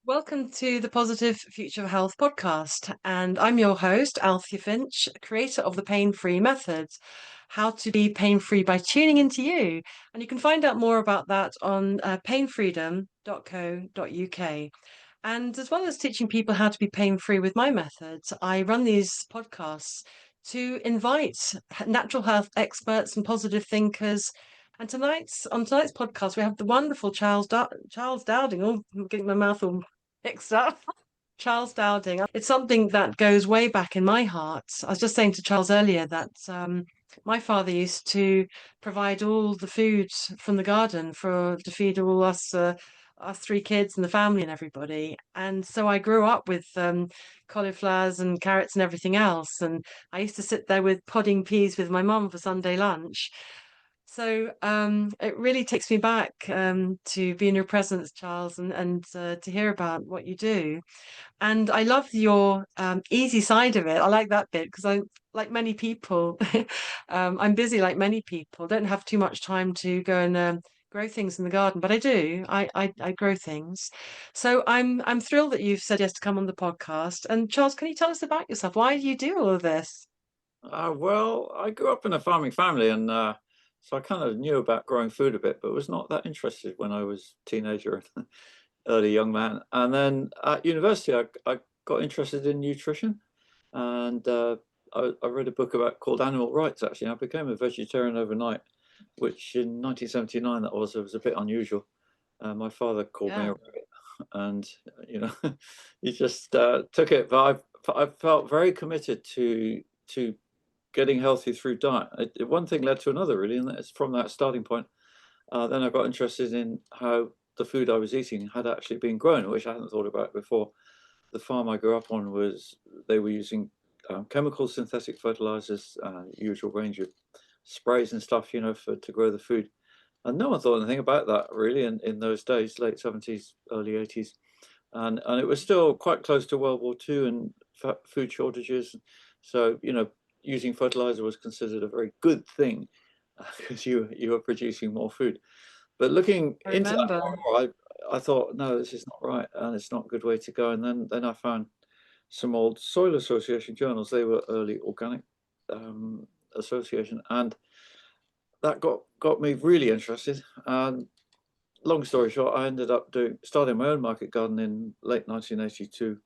Welcome to the Positive Future of Health podcast. And I'm your host, Althea Finch, creator of the Pain Free Method, how to be pain free by tuning into you. And you can find out more about that on painfreedom.co.uk. And as well as teaching people how to be pain free with my methods, I run these podcasts to invite natural health experts and positive thinkers. And on tonight's podcast, we have the wonderful Charles Dowding. Oh, I'm getting my mouth all mixed up. Charles Dowding. It's something that goes way back in my heart. I was just saying to Charles earlier that my father used to provide all the food from the garden to feed all us three kids and the family and everybody. And so I grew up with cauliflowers and carrots and everything else. And I used to sit there with pudding peas with my mum for Sunday lunch. So it really takes me back to be in your presence, Charles, and to hear about what you do. And I love your easy side of it. I like that bit because like many people, I'm busy like many people. Don't have too much time to go and grow things in the garden, but I do. I grow things. So I'm thrilled that you've said yes to come on the podcast. And Charles, can you tell us about yourself? Why do you do all of this? Well, I grew up in a farming family, and so I kind of knew about growing food a bit, but was not that interested when I was a teenager and early young man. And then at university, I got interested in nutrition, and I read a book called Animal Rights. Actually, I became a vegetarian overnight, which in 1979 that was a bit unusual. My father called me a Yeah. rabbit, and you know, he just took it. But I felt very committed to getting healthy through diet. One thing led to another, really, and it's from that starting point. Then I got interested in how the food I was eating had actually been grown, which I hadn't thought about before. The farm I grew up on they were using chemical synthetic fertilizers, usual range of sprays and stuff, to grow the food. And no one thought anything about that really in those days, late 70s, early 80s. And it was still quite close to World War II and food shortages. So, using fertilizer was considered a very good thing because you were producing more food. But looking I into that remember. more, I thought, no, this is not right, and it's not a good way to go. And then I found some old Soil Association journals. They were early organic association, and that got me really interested. And long story short, I ended up starting my own market garden in late 1982,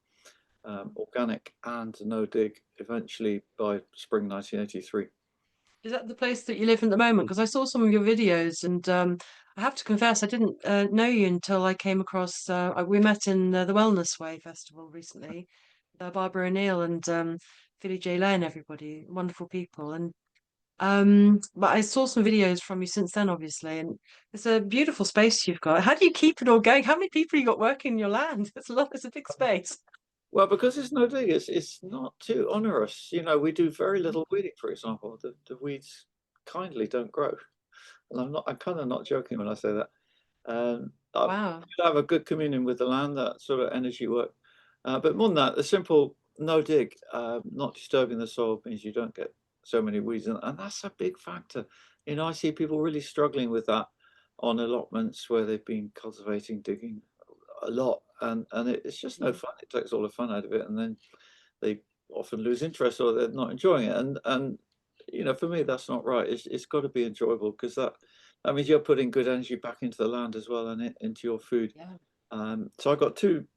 organic and no dig, eventually by spring 1983. Is that the place that you live in at the moment? Because I saw some of your videos, and I have to confess, I didn't know you until I came across. We met in the Wellness Way Festival recently. Barbara O'Neill and Philly J. Lane, everybody, wonderful people. And but I saw some videos from you since then, obviously, and it's a beautiful space you've got. How do you keep it all going? How many people you got working in your land? It's a lot. It's a big space. Well, because it's no dig, it's not too onerous. We do very little weeding, for example. The weeds kindly don't grow. And I'm kind of not joking when I say that. I Wow. have a good communion with the land, that sort of energy work. But more than that, the simple no dig, not disturbing the soil, means you don't get so many weeds. And that's a big factor. I see people really struggling with that on allotments where they've been cultivating, digging a lot. And it's just no fun. It takes all the fun out of it. And then they often lose interest or they're not enjoying it. And for me, that's not right. It's got to be enjoyable because that means you're putting good energy back into the land as well and into your food. Yeah. So I got two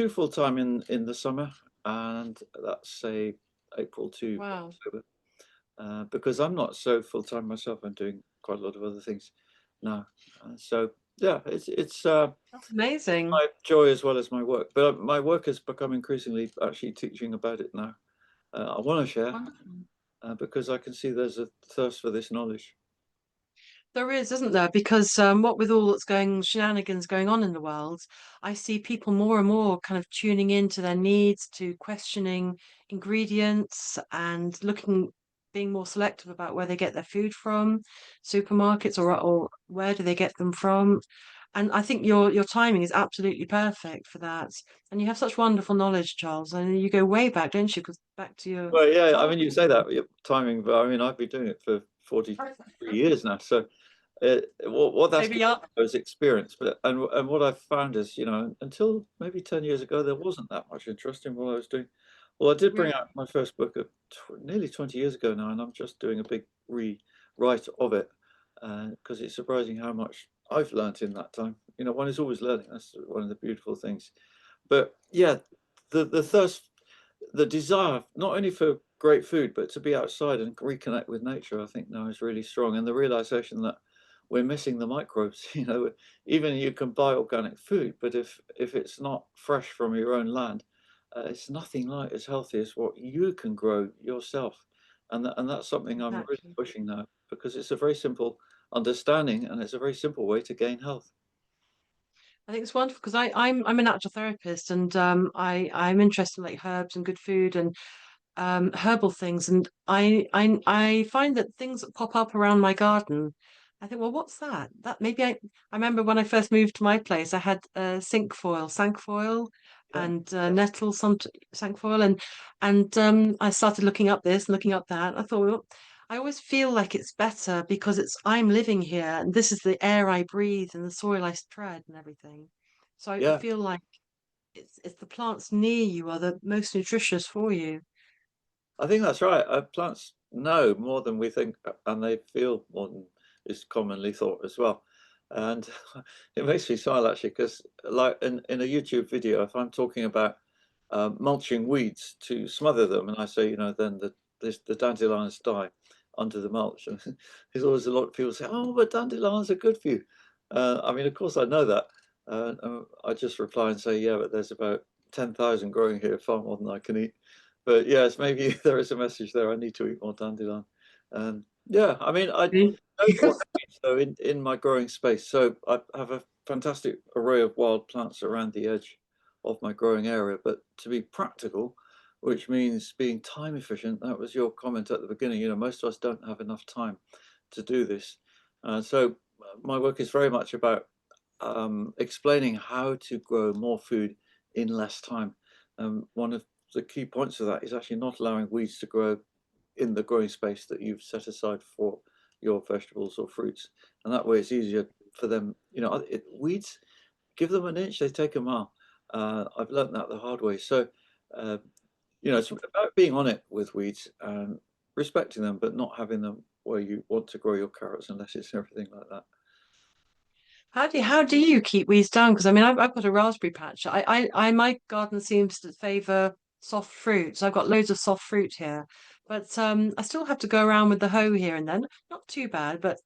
full time in the summer, and that's say April to Wow. October. Because I'm not so full time myself, I'm doing quite a lot of other things now. So yeah, it's That's amazing. my joy as well as my work. But my work has become increasingly actually teaching about it now. I want to share Wonderful. because I can see there's a thirst for this knowledge. There is, isn't there? Because what with all that's going shenanigans going on in the world, I see people more and more kind of tuning into their needs, to questioning ingredients and being more selective about where they get their food from, supermarkets or where do they get them from. And I think your timing is absolutely perfect for that. And you have such wonderful knowledge, Charles. And you go way back, don't you? Because back to your Well, yeah, I mean, you childhood. say that timing, but I mean, I've been doing it for 43 years now. So What that's Maybe given me is experience, but and what I've found is, until maybe 10 years ago, there wasn't that much interest in what I was doing. Well, I did bring really. out my first book nearly 20 years ago now, and I'm just doing a big rewrite of it because it's surprising how much I've learned in that time. One is always learning. That's one of the beautiful things. But yeah, the thirst, the desire, not only for great food, but to be outside and reconnect with nature, I think now is really strong. And the realization that we're missing the microbes. Even you can buy organic food, but if it's not fresh from your own land, it's nothing like as healthy as what you can grow yourself. And that's something I'm really Exactly. pushing now because it's a very simple understanding and it's a very simple way to gain health. I think it's wonderful because I'm a natural therapist, and I'm interested in like herbs and good food and herbal things, and I find that things that pop up around my garden, I think, well, what's that? That maybe I remember when I first moved to my place, I had cinquefoil, Yeah. and nettle, some cinquefoil, and I started looking up this and looking up that. I thought, well, I always feel like it's better because I'm living here, and this is the air I breathe and the soil I tread and everything. So I Yeah. feel like it's the plants near you are the most nutritious for you. I think that's right. Plants know more than we think, and they feel more than is commonly thought as well. And it makes me smile actually, because like in a YouTube video, if I'm talking about mulching weeds to smother them, and I say, then the dandelions die under the mulch, and there's always a lot of people say, "Oh, but dandelions are good for you." I mean, of course, I know that. I just reply and say, "Yeah, but there's about 10,000 growing here, far more than I can eat." But yes, maybe there is a message there. I need to eat more dandelion. Yeah, I mean, I See? don't want weeds though in my growing space. So I have a fantastic array of wild plants around the edge of my growing area. But to be practical, which means being time efficient, that was your comment at the beginning. Most of us don't have enough time to do this. So my work is very much about explaining how to grow more food in less time. One of the key points of that is actually not allowing weeds to grow in the growing space that you've set aside for your vegetables or fruits. And that way it's easier for them. Weeds, give them an inch, they take a mile. I've learned that the hard way. So, uh, it's about being on it with weeds and respecting them, but not having them where you want to grow your carrots and lettuce and everything like that. How do you keep weeds down? Because I mean, I've got a raspberry patch. My garden seems to favour soft fruits. I've got loads of soft fruit here, but I still have to go around with the hoe here and then. Not too bad, but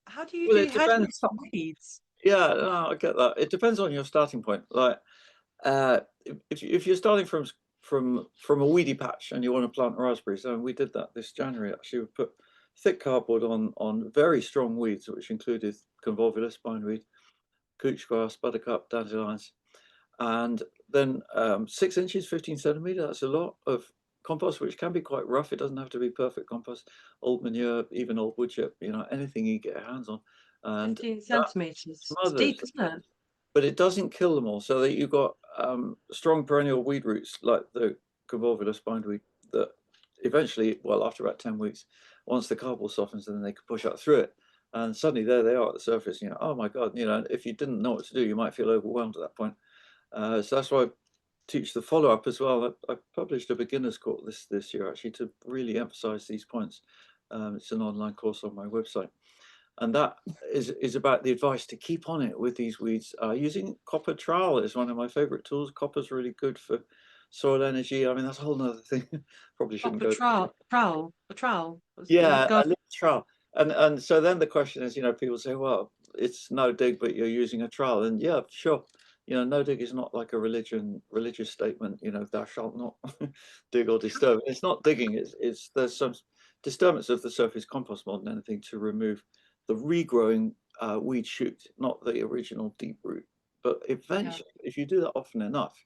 Well, it how do you depends. stop weeds? Yeah, no, I get that. It depends on your starting point. Like, uh, if you're starting from a weedy patch and you want to plant raspberries, and we did that this January. Actually, we put thick cardboard on very strong weeds, which included convolvulus, bindweed, couch grass, buttercup, dandelions, and then 6 inches, 15 centimeter. That's a lot of compost, which can be quite rough. It doesn't have to be perfect compost. Old manure, even old wood chip, anything you get your hands on, and 15 that centimeters. It's smothers, deep, isn't it? but it doesn't kill them all. So that you've got strong perennial weed roots like the convolvulus bindweed that eventually, well, after about 10 weeks, once the cardboard softens, then they can push up through it. And suddenly there they are at the surface. Oh my God, if you didn't know what to do, you might feel overwhelmed at that point. So that's why I teach the follow-up as well. I published a beginner's course this year actually to really emphasize these points. It's an online course on my website. And that is about the advice to keep on it with these weeds. Using copper trowel is one of my favorite tools. Copper's really good for soil energy. I mean, that's a whole nother thing. Probably shouldn't Proper go. trowel. The Yeah, a garden. little trowel. And so then the question is, people say, well, it's no dig, but you're using a trowel. And yeah, sure. No dig is not like a religious statement, thou shalt not dig or disturb. It's not digging, it's there's some disturbance of the surface compost more than anything to remove the regrowing weed shoot, not the original deep root. But Yeah. eventually, if you do that often enough,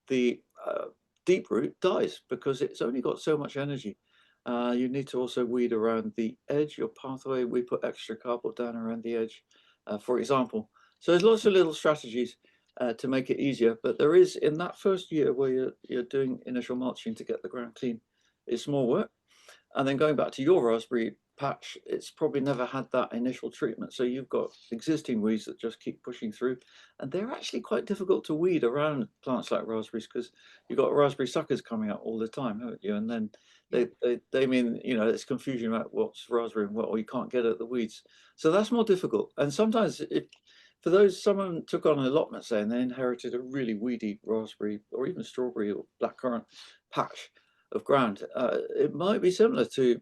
the deep root dies because it's only got so much energy. You need to also weed around the edge, your pathway. We put extra cardboard down around the edge, for example. So there's lots of little strategies to make it easier. But there is, in that first year where you're doing initial mulching to get the ground clean, it's more work. And then going back to your raspberry patch, it's probably never had that initial treatment. So you've got existing weeds that just keep pushing through, and they're actually quite difficult to weed around plants like raspberries because you've got raspberry suckers coming out all the time, haven't you? And then Yeah. they mean, it's confusion about what's raspberry and what, or you can't get at the weeds. So that's more difficult. And sometimes for those, someone took on an allotment, say, and they inherited a really weedy raspberry or even strawberry or blackcurrant patch of ground, it might be similar to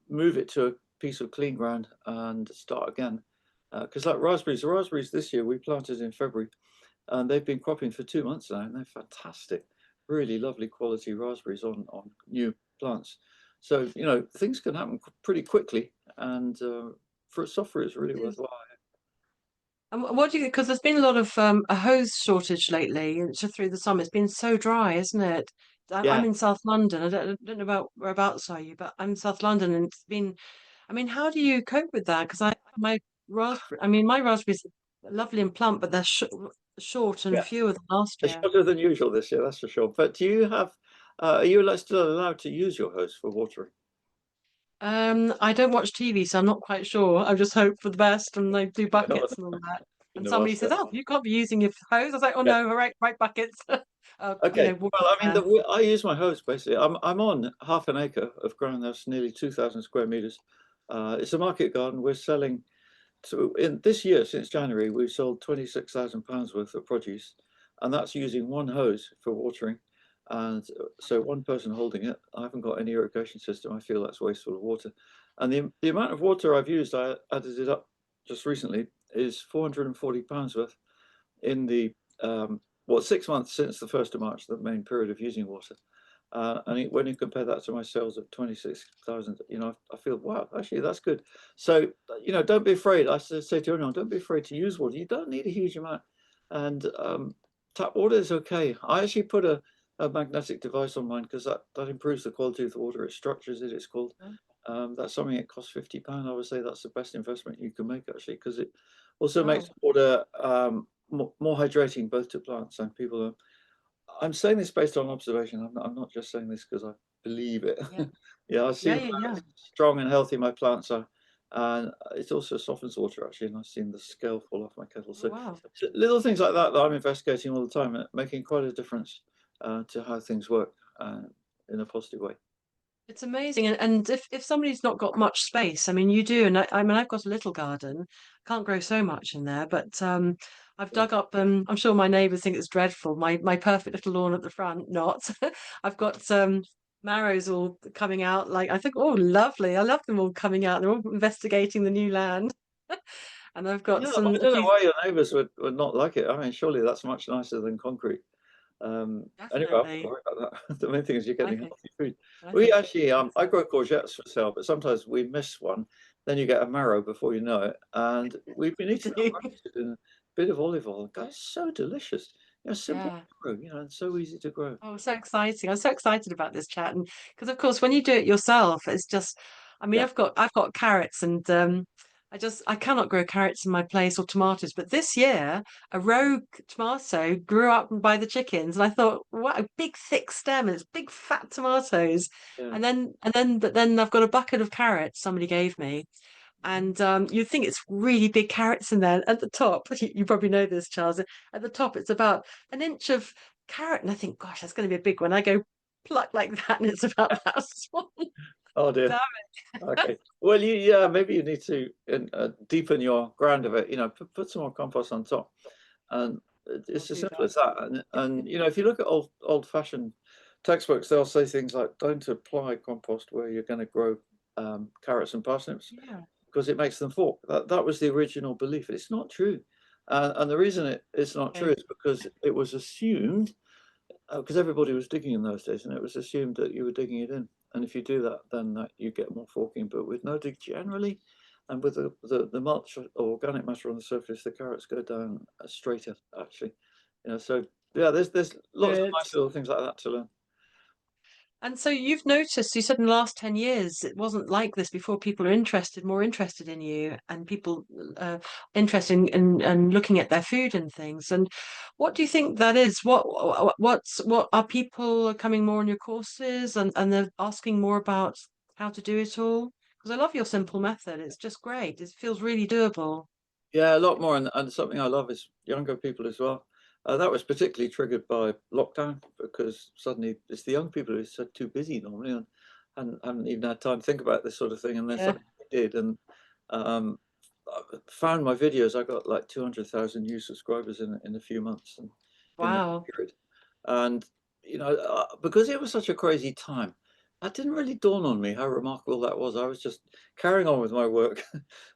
move it to a piece of clean ground and start again. Because like the raspberries this year we planted in February, and they've been cropping for 2 months now, and they're fantastic, really lovely quality raspberries on new plants. So things can happen pretty quickly, and for a soft fruit, it's really It is. worthwhile. And what do you, because there's been a lot of a hose shortage lately, and just through the summer, it's been so dry, isn't it? I'm Yeah, in South London. I don't know about whereabouts are you, but I'm in South London, and it's been. I mean, how do you cope with that? Because my raspberries are lovely and plump, but they're short and yeah, fewer than last it's year. shorter than usual this year, that's for sure. But do you have? Are you still allowed to use your hose for watering? I don't watch TV, so I'm not quite sure. I just hope for the best, and they do I know, buckets and all that. And shouldn't have somebody asked says, that. "Oh, you can't be using your hose." I was like, "Oh Yeah. no, right buckets." Okay. Water Well, I mean, there. I use my hose basically. I'm on half an acre of ground that's nearly 2,000 square meters. It's a market garden. We're selling in this year, since January, we've sold £26,000 worth of produce, and that's using one hose for watering. And so one person holding it. I haven't got any irrigation system. I feel that's wasteful of water. And the amount of water I've used, I added it up just recently, is £440 worth in the 6 months since the 1st of March, the main period of using water. And when you compare that to my sales of 26,000, I feel, wow, actually that's good. So, don't be afraid. I say to everyone, don't be afraid to use water. You don't need a huge amount. And tap water is okay. I actually put a magnetic device on mine because that improves the quality of the water. It structures it, it's called. That's something that costs £50. I would say that's the best investment you can make, actually, because it also makes Wow. water more hydrating both to plants and people. I'm saying this based on observation. I'm not just saying this because I believe it. Yeah. Yeah, I've Yeah, seen yeah, how yeah. strong and healthy my plants are, and it also softens water actually. And I've seen the scale fall off my kettle. Oh, So, wow. little things like that I'm investigating all the time, making quite a difference to how things work in a positive way. It's amazing. And if somebody's not got much space, I mean, you do. And I mean, I've got a little garden. Can't grow so much in there, but I've Yeah. dug up, I'm sure my neighbours think it's dreadful. My perfect little lawn at the front, not. I've got marrows all coming out. Like, I think, oh, lovely. I love them all coming out. They're all investigating the new land. And I've got Yeah, some I a don't know few why your neighbours would not like it. I mean, surely that's much nicer than concrete. Anyway, I'm not definitely. worried about that. The main thing is you're I getting think healthy food. I We think actually, I so. grow courgettes for sale, but sometimes we miss one. Then you get a marrow before you know it. And we've been You eating them do. roasted in a bit of olive oil. Guys, so delicious. Simple Yeah. to grow, and so easy to grow. Oh, so exciting. I'm so excited about this chat. And because of course when you do it yourself, it's just I mean Yeah. I've got carrots and I cannot grow carrots in my place or tomatoes. But this year a rogue tomato grew up by the chickens and I thought, what a big thick stem and it's big fat tomatoes. Yeah. But then I've got a bucket of carrots somebody gave me. And you'd think it's really big carrots in there. At the top, you probably know this, Charles. At the top, it's about an inch of carrot, and I think, gosh, that's going to be a big one. I go pluck like that, and it's about that small. Oh dear. Damn it! Okay. Well, yeah, maybe you need to deepen your ground of it. Put some more compost on top, and I'll it's as do simple that. as that. And if you look at old-fashioned textbooks, they'll say things like, "Don't apply compost where you're going to grow carrots and parsnips Yeah. because it makes them fork." That was the original belief. It's not true, and the reason it's not true Okay. is because it was assumed because everybody was digging in those days, and it was assumed that you were digging it in. And if you do that, then you get more forking. But with no dig generally, and with the mulch or organic matter on the surface, the carrots go down straighter actually. So yeah, there's lots of Good. nice little things like that to learn. And so you've noticed, you said in the last 10 years, it wasn't like this before. People are more interested in you, and people interested in looking at their food and things. And what do you think that is? What are people coming more on your courses and they're asking more about how to do it all? Because I love your simple method. It's just great. It feels really doable. Yeah, a lot more, and something I love is younger people as well. That was particularly triggered by lockdown because suddenly it's the young people who are so too busy normally and haven't even had time to think about this sort of thing, and then Yeah. suddenly they did, and um, I found my videos. I got like 200,000 new subscribers in a few months, and in that Wow. period, and because it was such a crazy time, that didn't really dawn on me how remarkable that was. I was just carrying on with my work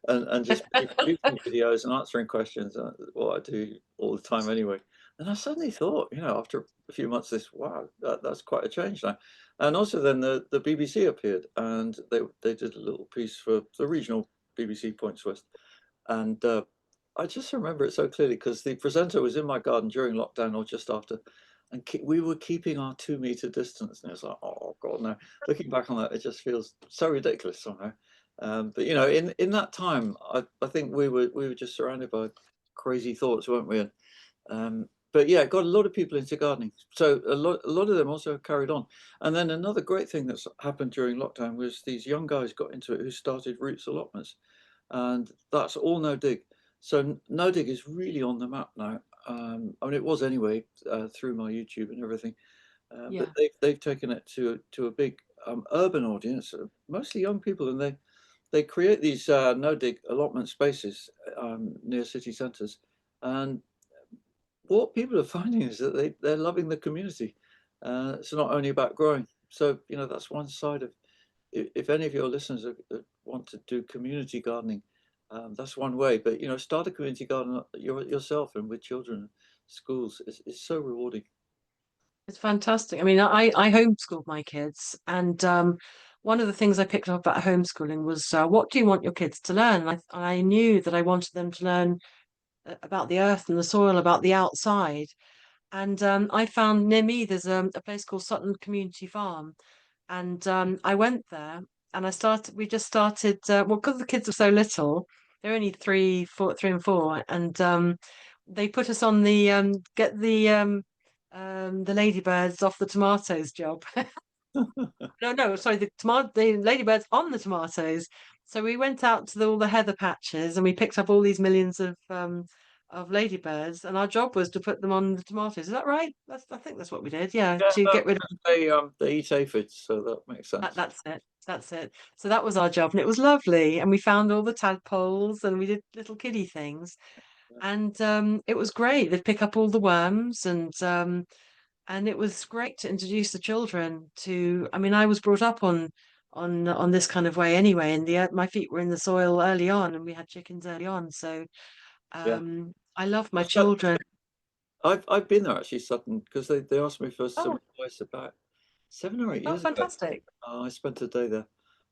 and just producing videos and answering questions, what I do all the time anyway. And I suddenly thought, after a few months, wow, that's quite a change now. And also then the BBC appeared and they did a little piece for the regional BBC Points West. And I just remember it so clearly because the presenter was in my garden during lockdown or just after, and we were keeping our 2 meter distance. And it was like, oh God, no. Looking back on that, it just feels so ridiculous somehow. But in that time, I think we were just surrounded by crazy thoughts, weren't we? But yeah, it got a lot of people into gardening. So a lot of them also carried on. And then another great thing that's happened during lockdown was these young guys got into it who started roots allotments, and that's all no dig. So no dig is really on the map now. I mean, it was anyway through my YouTube and everything, but Yeah. they've taken it to a big urban audience, mostly young people, and they create these no dig allotment spaces near city centres, and what people are finding is that they're loving the community. It's not only about growing. So that's one side of, if any of your listeners want to do community gardening, that's one way. But start a community garden yourself and with children, schools. It's so rewarding. It's fantastic. I mean, I homeschooled my kids, and one of the things I picked up about homeschooling was what do you want your kids to learn? And I knew that I wanted them to learn about the earth and the soil, about the outside. And I found near me there's a place called Sutton Community Farm, and I went there and we just started. Well, because the kids are so little, they're only 3 and 4, and they put us on the get the ladybirds off the tomatoes job. No, no, sorry, the ladybirds on the tomatoes. So we went out to all the heather patches and we picked up all these millions of ladybirds, and our job was to put them on the tomatoes. Is that right? I think that's what we did. Yeah, Yeah, to no, get rid of because they eat aphids, so that makes that. sense. That's it. That's it. So that was our job, and it was lovely. And we found all the tadpoles, and we did little kiddie things, and it was great. They'd pick up all the worms, and it was great to introduce the children to. I mean, I was brought up on this kind of way anyway, and my feet were in the soil early on, and we had chickens early on. So Yeah. I love my Well, so children. I've been there actually, Sutton, because they asked me for some Oh, advice about 7 or 8 years ago. fantastic, I spent a day there,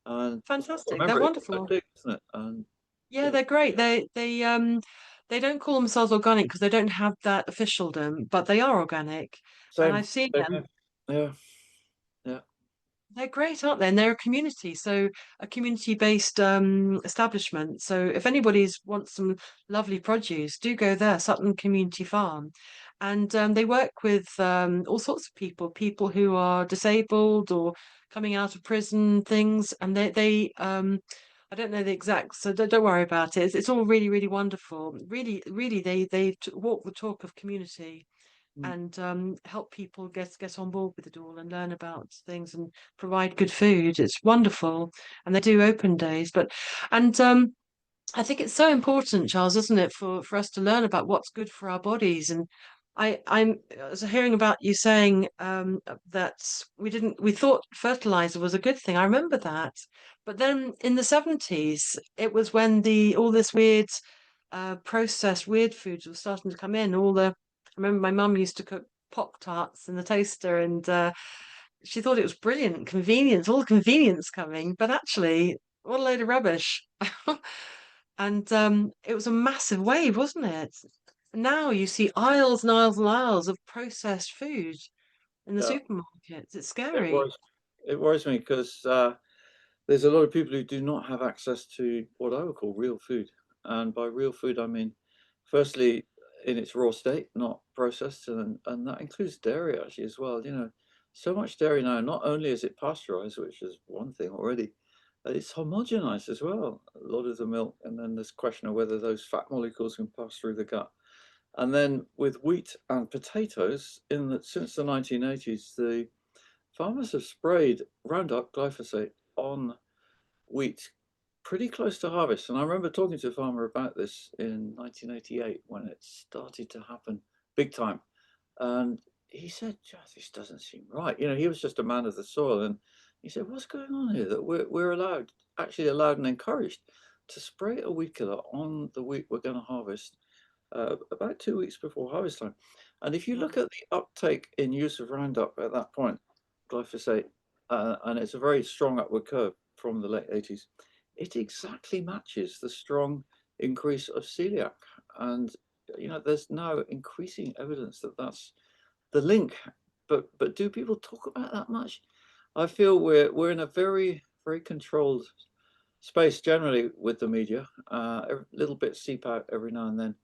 and I fantastic! They're remember it was so wonderful. big, isn't it? And Yeah, you know, they're great. They don't call themselves organic because they don't have that officialdom, but they are organic, and same, I've seen same them. here. Yeah, yeah, They're great, aren't they? And they're a community, so a community-based establishment. So if anybody's wants some lovely produce, do go there, Sutton Community Farm. And they work with all sorts of people who are disabled or coming out of prison, things. And they I don't know the exact, so don't worry about it. It's all really, really wonderful. Really, really, they walk the talk of community mm, and help people get on board with it all and learn about things and provide good food. It's wonderful, and they do open days. But and I think it's so important, Charles, isn't it, for us to learn about what's good for our bodies. And I was hearing about you saying that we thought fertilizer was a good thing. I remember that, but then in the 70s, it was when the all this weird processed weird foods were starting to come in. I remember my mum used to cook Pop Tarts in the toaster, and she thought it was brilliant, convenience, all the convenience coming, but actually, what a load of rubbish. And it was a massive wave, wasn't it? Now you see aisles and aisles and aisles of processed food in the yeah. supermarkets. It's It scary. worries. It worries me because there's a lot of people who do not have access to what I would call real food, and by real food I mean, firstly, in its raw state, not processed, and that includes dairy actually as well. So much dairy now. Not only is it pasteurized, which is one thing already, It's homogenized as well, a lot of the milk, and then there's question of whether those fat molecules can pass through the gut. And then with wheat and potatoes, since the 1980s, the farmers have sprayed Roundup glyphosate on wheat pretty close to harvest. And I remember talking to a farmer about this in 1988 when it started to happen big time. And he said, this doesn't seem right. He was just a man of the soil. And he said, what's going on here that we're actually allowed and encouraged to spray a weed killer on the wheat we're going to harvest about 2 weeks before harvest time. And if you Yeah. look at the uptake in use of Roundup at that point, glyphosate, and it's a very strong upward curve from the late 80s, it exactly matches the strong increase of celiac. And there's now increasing evidence that that's the link. But do people talk about that much? I feel we're in a very, very controlled space generally with the media. A little bit seep out every now and then,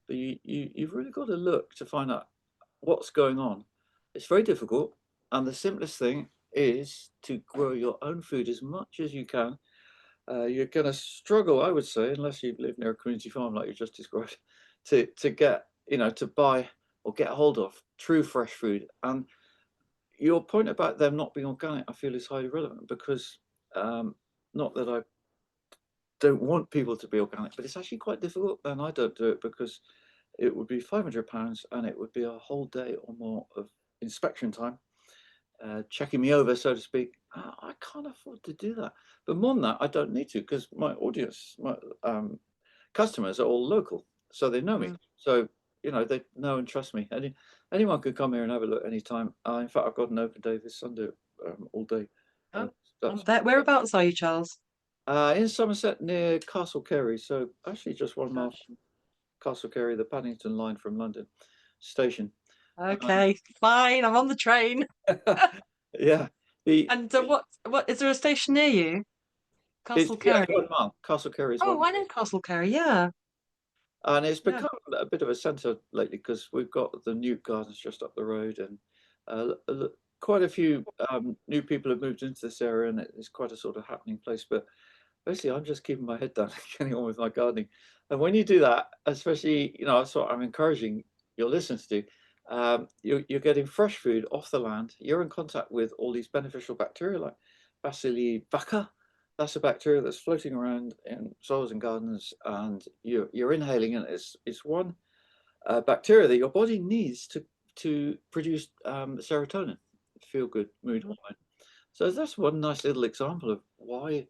but you've really got to look to find out what's going on. It's very difficult, and the simplest thing is to grow your own food as much as you can. You're going to struggle, I would say, unless you live near a community farm like you just described, to get to buy or get hold of true fresh food. And your point about them not being organic, I feel, is highly relevant because not that I don't want people to be organic, but it's actually quite difficult, and I don't do it because it would be £500 and it would be a whole day or more of inspection time, checking me over, so to speak. I can't afford to do that. But more than that, I don't need to because my audience, my customers are all local, so they know me. Mm. So they know and trust me. Anyone could come here and have a look anytime. In fact, I've got an open day this Sunday all day. Oh, That's whereabouts are you, Charles? in Somerset near Castle Carey. So actually just 1 mile Gosh. from Castle Carey, the Paddington line from London Station. Um, Okay, fine. I'm on the train. yeah, the And what is there a station near you? it's Castle yeah, it's Carey. 1 mile. Castle Carey is Oh, 1 I mile, know Castle Carey. Yeah, and it's yeah, become a bit of a centre lately because we've got the Newt Gardens just up the road, and quite a few new people have moved into this area, and it's quite a sort of happening place. But basically, I'm just keeping my head down and getting on with my gardening. And when you do that, especially, that's what I'm encouraging your listeners to do. You're getting fresh food off the land. You're in contact with all these beneficial bacteria like Bacilli vacca. That's a bacteria that's floating around in soils and gardens, and you're inhaling it. It's one bacteria that your body needs to produce serotonin, feel good mood mhm, hormone. So that's one nice little example of why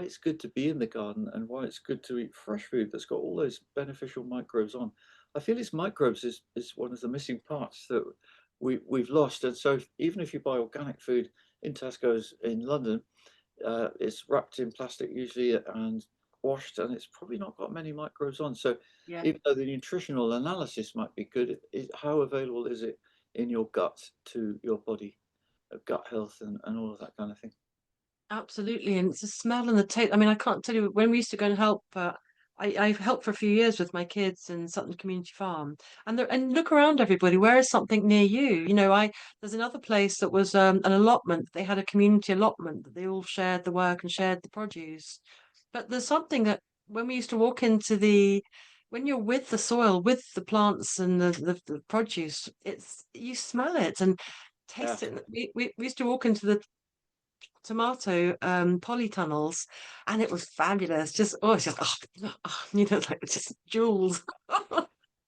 it's good to be in the garden and why it's good to eat fresh food that's got all those beneficial microbes on. I feel it's microbes is one of the missing parts that we've lost. And so even if you buy organic food in Tesco's in London, it's wrapped in plastic usually and washed, and it's probably not got many microbes on. So yeah. even though the nutritional analysis might be good, how available is it in your gut to your body? Gut health and all of that kind of thing. Absolutely, and it's the smell and the taste. I mean, I can't tell you when we used to go and help. I've helped for a few years with my kids in Sutton Community Farm, and look around, everybody. Where is something near you? I there's another place that was an allotment. They had a community allotment that they all shared the work and shared the produce. But there's something that when we used to walk into when you're with the soil, with the plants and the produce, it's you smell it and Yeah, taste it. We used to walk into the tomato polytunnels, and it was fabulous. Just it's just like it's just jewels.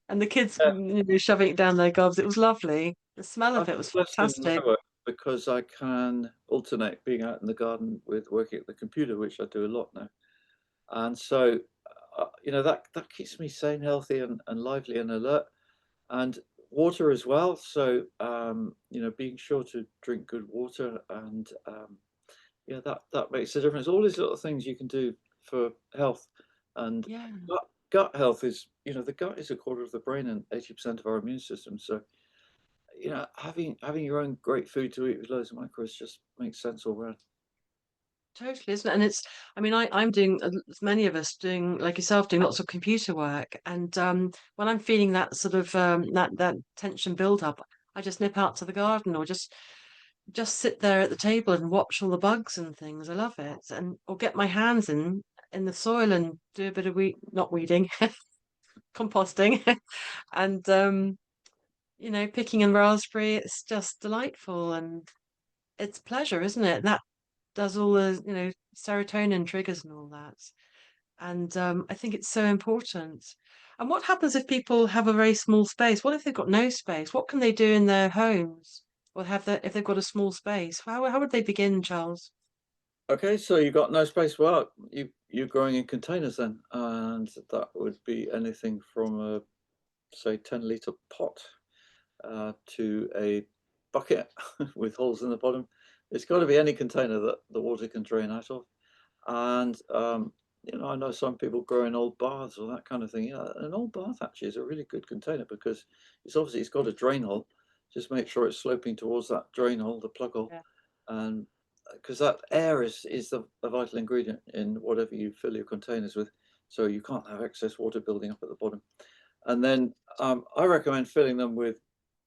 And the kids yeah. shoving it down their gobs. It was lovely. The smell I'm of it was blessed in fantastic. my work because I can alternate being out in the garden with working at the computer, which I do a lot now. And so, that keeps me sane, healthy, and lively and alert. And water as well. So, being sure to drink good water and yeah, that makes a difference. All these little things you can do for health, and Yeah, gut health is, the gut is a quarter of the brain and 80% of our immune system. So, having your own great food to eat with loads of microbes just makes sense all around. totally, isn't it? And I mean, I'm doing, as many of us doing, like yourself, doing lots of computer work. And when I'm feeling that sort of that tension build up, I just nip out to the garden or just just sit there at the table and watch all the bugs and things. I love it. And or get my hands in the soil and do a bit of not weeding, composting, and picking a raspberry. It's just delightful and it's pleasure, isn't it? That does all the, serotonin triggers and all that. And I think it's so important. And what happens if people have a very small space? What if they've got no space? What can they do in their homes? Or if they've got a small space? How would they begin, Charles? Okay, so you got no space. Well, you're growing in containers then, and that would be anything from a say 10-litre pot to a bucket with holes in the bottom. It's got to be any container that the water can drain out of. And I know some people grow in old baths or that kind of thing. Yeah, an old bath actually is a really good container because it's got a drain hole. Just make sure it's sloping towards that drain hole, the plug hole, Yeah. and because that air is the vital ingredient in whatever you fill your containers with, so you can't have excess water building up at the bottom. And then I recommend filling them with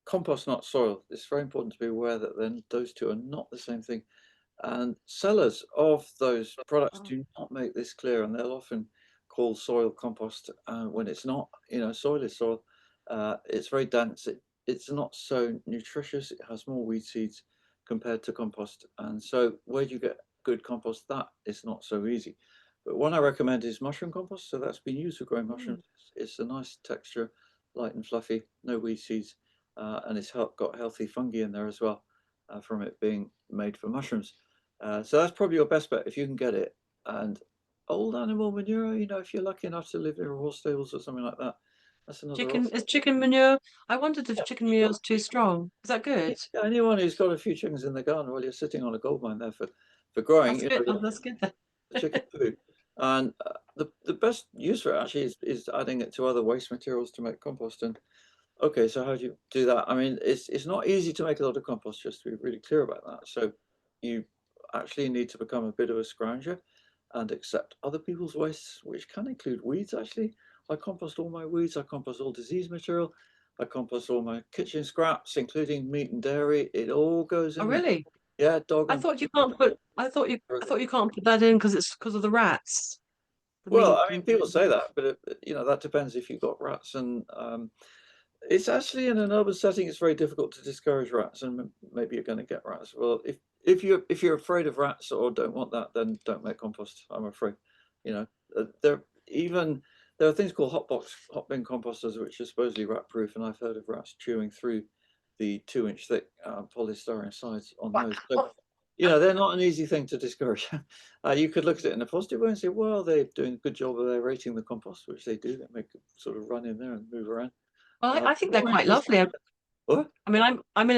compost, not soil. It's very important to be aware that then those two are not the same thing. And sellers of those products Oh, do not make this clear, and they'll often call soil compost when it's not. Soil is soil. It's very dense. It's not so nutritious. It has more weed seeds compared to compost. And so, where do you get good compost? That is not so easy. But one I recommend is mushroom compost. So that's been used for growing mushrooms. mm. It's a nice texture, light and fluffy, no weed seeds, and it's got healthy fungi in there as well from it being made for mushrooms. So that's probably your best bet if you can get it. And old animal manure, if you're lucky enough to live in horse stables or something like that, that's another Chicken option. is chicken manure. I wondered if Yeah, chicken manure sure. is too strong. Is that good? Yeah, anyone who's got a few chickens in the garden, well, you're sitting on a gold mine there for growing, That's good. Oh, that's good then. the chicken food. And the best use for it actually is adding it to other waste materials to make compost. And okay, so how do you do that? I mean, it's not easy to make a lot of compost, just to be really clear about that. So you actually need to become a bit of a scrounger and accept other people's wastes, which can include weeds, actually. I compost all my weeds, I compost all disease material, I compost all my kitchen scraps, including meat and dairy. It all goes Oh, in there. really? Yeah, dog I and thought you can't put. I thought you can't put that in because it's because of the rats, the well, mink I mean, and people say things. that, but that depends if you've got rats. And it's actually in an urban setting, it's very difficult to discourage rats, and maybe you're going to get rats. Well, if you're afraid of rats or don't want that, then don't make compost. I'm afraid, you know, even there are things called hot bin composters, which are supposedly rat proof, and I've heard of rats chewing through the 2-inch thick polystyrene sides on those. So, they're not an easy thing to discourage. You could look at it in a positive way and say, well, they're doing a good job of aerating the compost, which they do. They make it sort of run in there and move around. Well, I think they're More quite interesting. lovely. What? I mean, I'm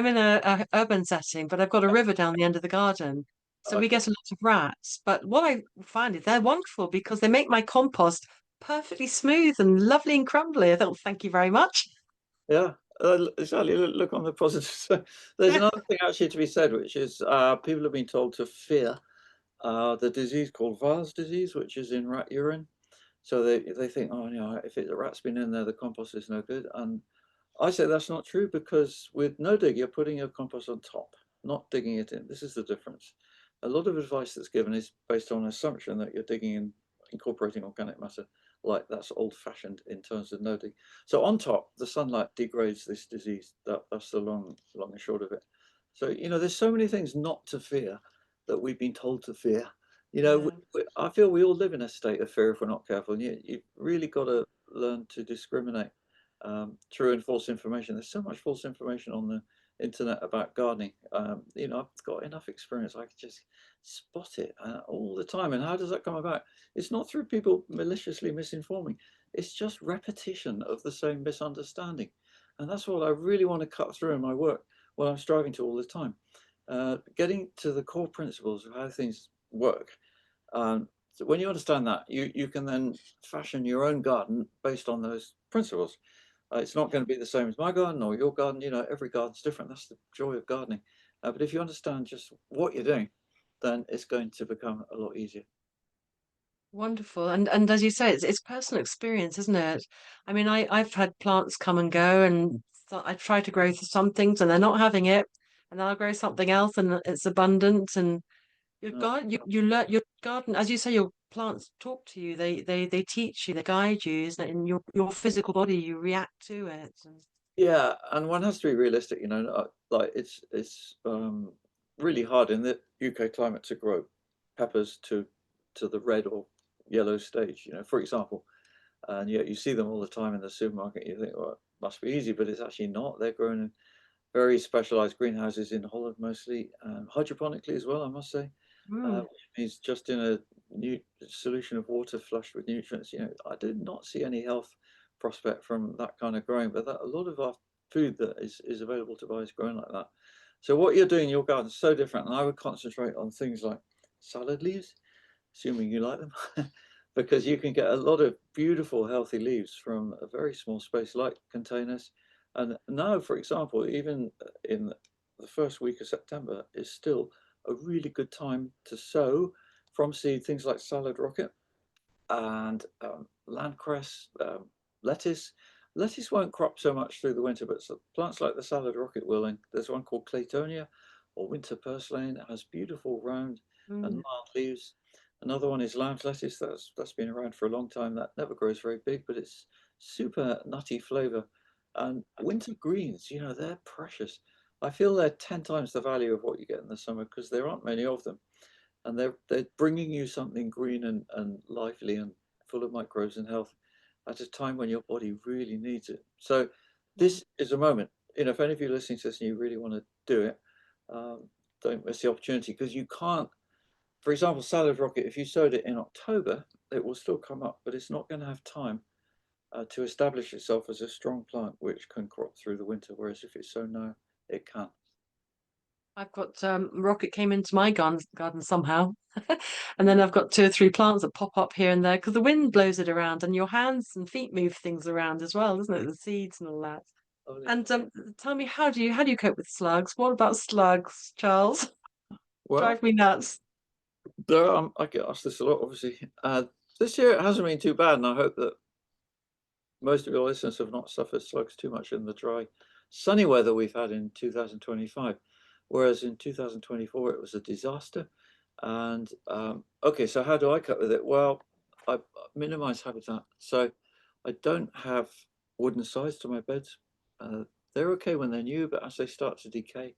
in a urban setting, but I've got a river down the end of the garden, so we Okay. get a lot of rats. But what I find is they're wonderful because they make my compost perfectly smooth and lovely and crumbly. I thought, thank you very much. Yeah. Exactly. Look on the positive side. There's another thing actually to be said, which is people have been told to fear the disease called Vars disease, which is in rat urine. So they think, oh, if a rat's been in there, the compost is no good. And I say that's not true because with no dig, you're putting your compost on top, not digging it in. This is the difference. A lot of advice that's given is based on an assumption that you're digging in, incorporating organic matter, like that's old-fashioned in terms of no dig. So on top, the sunlight degrades this disease. That's the long and short of it. So there's so many things not to fear that we've been told to fear. Yeah. I feel we all live in a state of fear if we're not careful. And you've really got to learn to discriminate true and false information. There's so much false information on the internet about gardening. I've got enough experience. I can just spot it all the time. And how does that come about? It's not through people maliciously misinforming. It's just repetition of the same misunderstanding. And that's what I really want to cut through in my work, what I'm striving to all the time. Getting to the core principles of how things work. So when you understand that, you can then fashion your own garden based on those principles. It's not Yeah. going to be the same as my garden or your garden. Every garden's different. That's the joy of gardening. But if you understand just what you're doing, then it's going to become a lot easier. Wonderful. And as you say, it's personal experience, isn't it? I mean, I've had plants come and go, and I try to grow some things, and they're not having it. and then I'll grow something else, and it's abundant. And your No. garden, you learn your garden, as you say, your plants talk to you. They teach you, they guide you, isn't it? In your physical body, you react to it. And Yeah, and one has to be realistic, like it's really hard in the UK climate to grow peppers to the red or yellow stage, for example. And yet you see them all the time in the supermarket. You think, well, it must be easy, but it's actually not. They're grown in very specialized greenhouses in Holland mostly, hydroponically as well, I must say. mm, Which means just in a new solution of water flushed with nutrients. I did not see any health prospect from that kind of growing, but a lot of our food that is available to buy is grown like that. So what you're doing in your garden is so different, and I would concentrate on things like salad leaves, assuming you like them, because you can get a lot of beautiful, healthy leaves from a very small space like containers. And now, for example, even in the first week of September is still a really good time to sow from seed things like salad rocket and landcress, lettuce. Lettuce won't crop so much through the winter, but plants like the salad rocket will. And there's one called Claytonia or winter purslane. It has beautiful round and mm. mild leaves. Another one is lounge lettuce. That's been around for a long time. That never grows very big, but it's super nutty flavor. And winter greens, they're precious. I feel they're 10 times the value of what you get in the summer because there aren't many of them, and they're bringing you something green and lively and full of microbes and health at a time when your body really needs it. So this is a moment. If any of you are listening to this and you really want to do it, um, don't miss the opportunity, because you can't. For example, salad rocket, if you sowed it in October, it will still come up, but it's not going to have time to establish itself as a strong plant which can crop through the winter. Whereas if it's sown now, it can. I've got rocket came into my garden somehow, and then I've got two or three plants that pop up here and there because the wind blows it around, and your hands and feet move things around as well, doesn't it? The seeds and all that. Lovely. And tell me, how do you cope with slugs? What about slugs, Charles? Well, Drive me nuts. I get asked this a lot, obviously. This year it hasn't been too bad, and I hope that most of your listeners have not suffered slugs too much in the dry, sunny weather we've had in 2025. Whereas in 2024 it was a disaster. And okay, so how do I cope with it? Well, I minimize habitat. So I don't have wooden sides to my beds. Uh, they're okay when they're new, but as they start to decay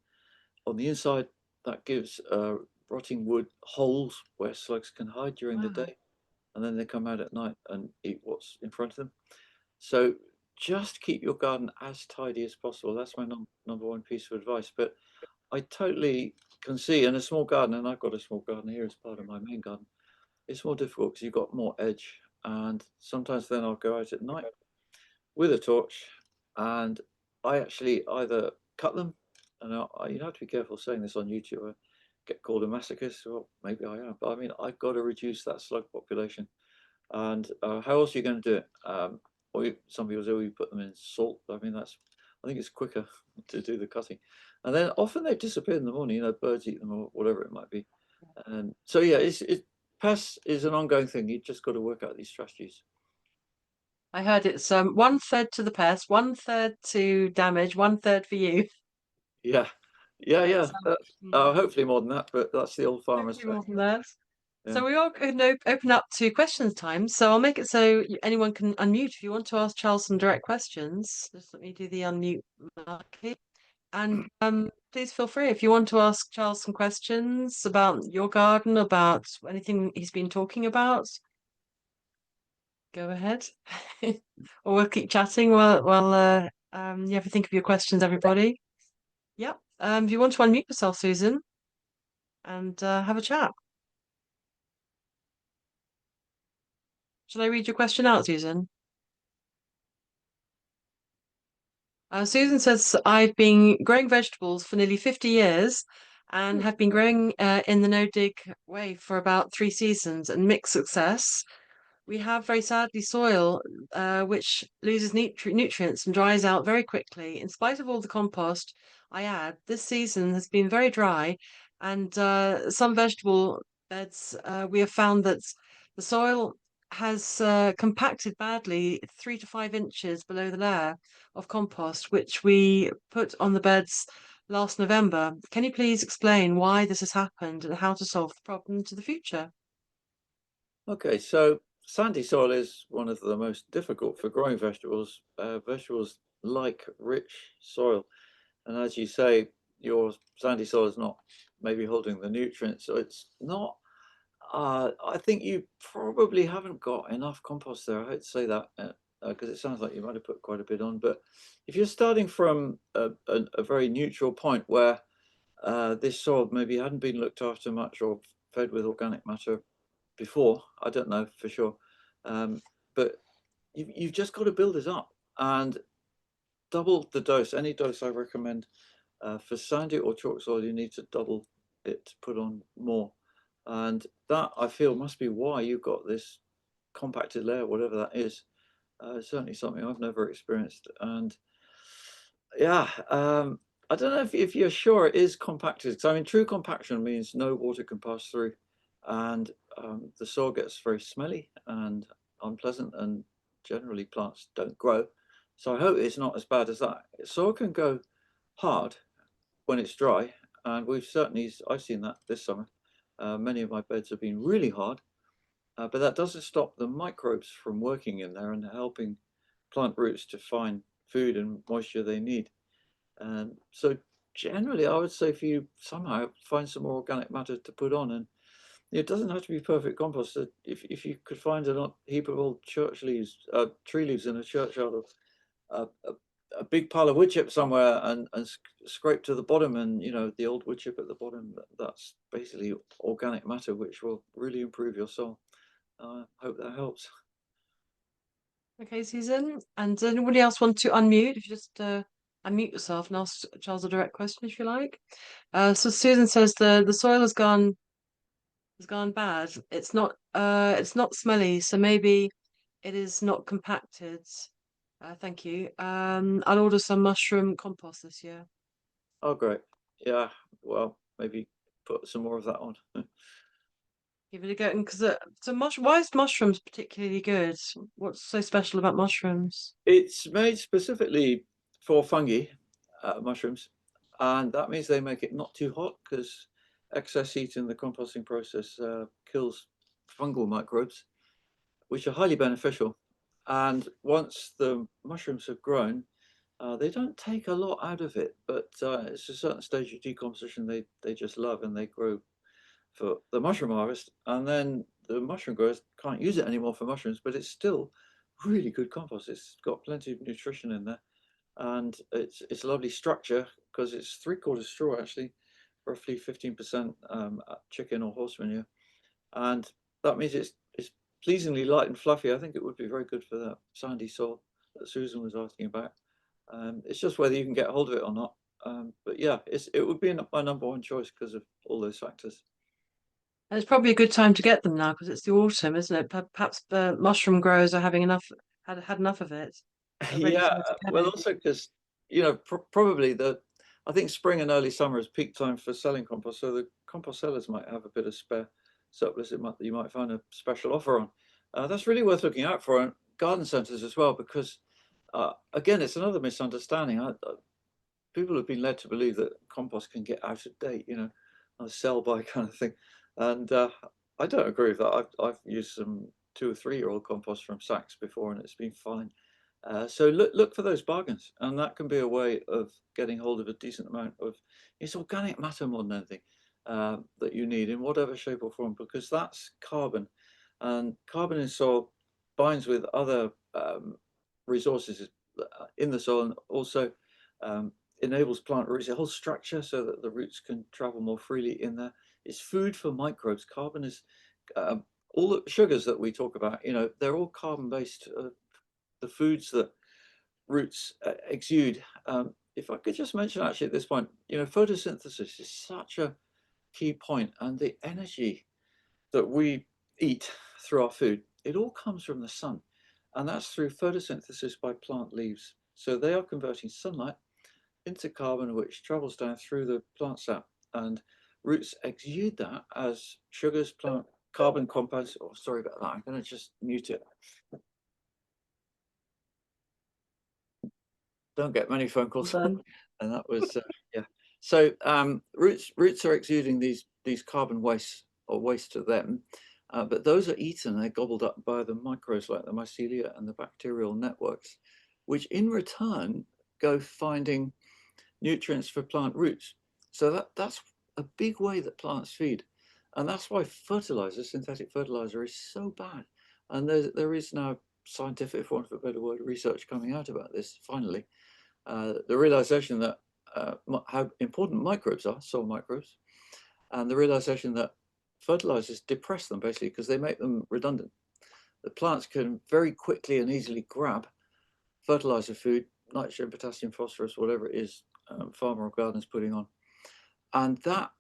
on the inside, that gives rotting wood holes where slugs can hide during the Wow. day, and then they come out at night and eat what's in front of them. So just keep your garden as tidy as possible. That's my number one piece of advice. But I totally can see in a small garden, and I've got a small garden here as part of my main garden, it's more difficult because you've got more edge. And sometimes then I'll go out at night with a torch, and I actually either cut them, and you have to be careful saying this on YouTube. I get called a masochist. Well, maybe I am, but I mean, I've got to reduce that slug population. And how else are you going to do it? Some people say, well, you put them in salt. I mean, I think it's quicker to do the cutting. And then often they disappear in the morning, birds eat them or whatever it might be. And so, yeah, pests is an ongoing thing. You just got to work out these strategies. I heard it's one third to the pest, one third to damage, one third for you. Yeah, yeah, yeah. That's Hopefully more than that, but that's the old farmer's hopefully way. more than that. Yeah. So we are going to open up to questions time. So I'll make it so anyone can unmute if you want to ask Charles some direct questions. Just let me do the unmute marquee. And please feel free if you want to ask Charles some questions about your garden, about anything he's been talking about. Go ahead. Or we'll keep chatting while you ever think of your questions, everybody. Yep. If you want to unmute yourself, Susan, and have a chat. Shall I read your question out, Susan? Susan says, I've been growing vegetables for nearly 50 years and have been growing in the no-dig way for about 3 seasons and mixed success. We have very sadly soil which loses nutrients and dries out very quickly. In spite of all the compost I add, this season has been very dry, and some vegetable beds we have found that the soil has compacted badly 3 to 5 inches below the layer of compost, which we put on the beds last November. Can you please explain why this has happened and how to solve the problem to the future? Okay, so sandy soil is one of the most difficult for growing vegetables. Vegetables like rich soil, and as you say, your sandy soil is not maybe holding the nutrients, so it's not. I think you probably haven't got enough compost there. I hate to say that because it sounds like you might have put quite a bit on. But if you're starting from a very neutral point where this soil maybe hadn't been looked after much or fed with organic matter before, I don't know for sure, but you've just got to build it up and double the dose. Any dose I recommend for sandy or chalk soil, you need to double it, put on more. And that I feel must be why you've got this compacted layer, whatever that is. Certainly something I've never experienced. And yeah, I don't know if you're sure it is compacted. Because I mean, true compaction means no water can pass through, and the soil gets very smelly and unpleasant, and generally plants don't grow. So I hope it's not as bad as that. Soil can go hard when it's dry, and I've seen that this summer. Many of my beds have been really hard, but that doesn't stop the microbes from working in there and helping plant roots to find food and moisture they need. So generally, I would say for you somehow find some more organic matter to put on, and it doesn't have to be perfect compost. If you could find a heap of old church leaves, tree leaves in a churchyard, or a big pile of wood chip somewhere, and scrape to the bottom, and the old wood chip at the bottom, that's basically organic matter, which will really improve your soil. I hope that helps. Okay, Susan. And does anybody else want to unmute? If you just unmute yourself and ask Charles a direct question, if you like. So Susan says the soil has gone bad. It's not smelly, so maybe it is not compacted. Thank you. I'll order some mushroom compost this year. Oh, great. Yeah, well, maybe put some more of that on. Give it a go. Because why is mushrooms particularly good? What's so special about mushrooms? It's made specifically for fungi, mushrooms, and that means they make it not too hot because excess heat in the composting process kills fungal microbes, which are highly beneficial. And once the mushrooms have grown, they don't take a lot out of it, but it's a certain stage of decomposition they just love, and they grow for the mushroom harvest. And then the mushroom growers can't use it anymore for mushrooms, but it's still really good compost. It's got plenty of nutrition in there, and it's a lovely structure because it's 3/4 straw actually, roughly 15% chicken or horse manure, and that means it's pleasingly light and fluffy. I think it would be very good for that sandy soil that Susan was asking about. It's just whether you can get hold of it or not. But yeah, it would be my number one choice because of all those factors. And it's probably a good time to get them now because it's the autumn, isn't it? Perhaps the mushroom growers are having had enough of it. They're ready Yeah, for it to well, go. also because probably I think spring and early summer is peak time for selling compost, so the compost sellers might have a bit of spare surplus. You might find a special offer on. That's really worth looking out for, and garden centres as well, because again, it's another misunderstanding. People have been led to believe that compost can get out of date, a sell by kind of thing, and I don't agree with that. I've used some 2 or 3 year old compost from Saks before, and it's been fine. So look for those bargains, and that can be a way of getting hold of a decent amount of it's organic matter more than anything that you need in whatever shape or form, because that's carbon, and carbon in soil binds with other resources in the soil, and also enables plant roots, a whole structure so that the roots can travel more freely in there. It's food for microbes. Carbon is all the sugars that we talk about. They're all carbon based. The foods that roots exude. If I could just mention actually at this point, photosynthesis is such a key point, and the energy that we eat through our food, it all comes from the sun, and that's through photosynthesis by plant leaves. So they are converting sunlight into carbon, which travels down through the plant sap, and roots exude that as sugars, plant carbon compounds. Oh, sorry about that. I'm going to just mute it. Don't get many phone calls. Well done. And that was, yeah. So roots are exuding these carbon wastes or waste to them, but those are eaten, they're gobbled up by the microbes like the mycelia and the bacterial networks, which in return go finding nutrients for plant roots. So that's a big way that plants feed. And that's why fertilizer, synthetic fertilizer, is so bad. And there is now scientific, for want of a better word, research coming out about this, finally. The realization that how important microbes are, soil microbes, and the realization that fertilizers depress them basically because they make them redundant. The plants can very quickly and easily grab fertilizer food, nitrogen, potassium, phosphorus, whatever it is, farmer or gardeners putting on. And that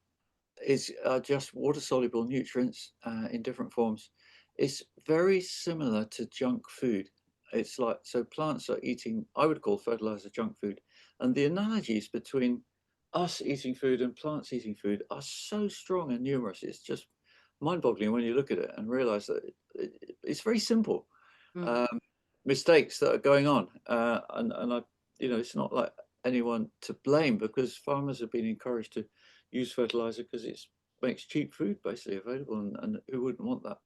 is just water soluble nutrients in different forms. It's very similar to junk food. It's like, so plants are eating, I would call fertilizer junk food. And the analogies between us eating food and plants eating food are so strong and numerous. It's just mind-boggling when you look at it and realize that it's very simple. Mm. Mistakes that are going on. And I, it's not like anyone to blame because farmers have been encouraged to use fertilizer because it makes cheap food basically available, and who wouldn't want that?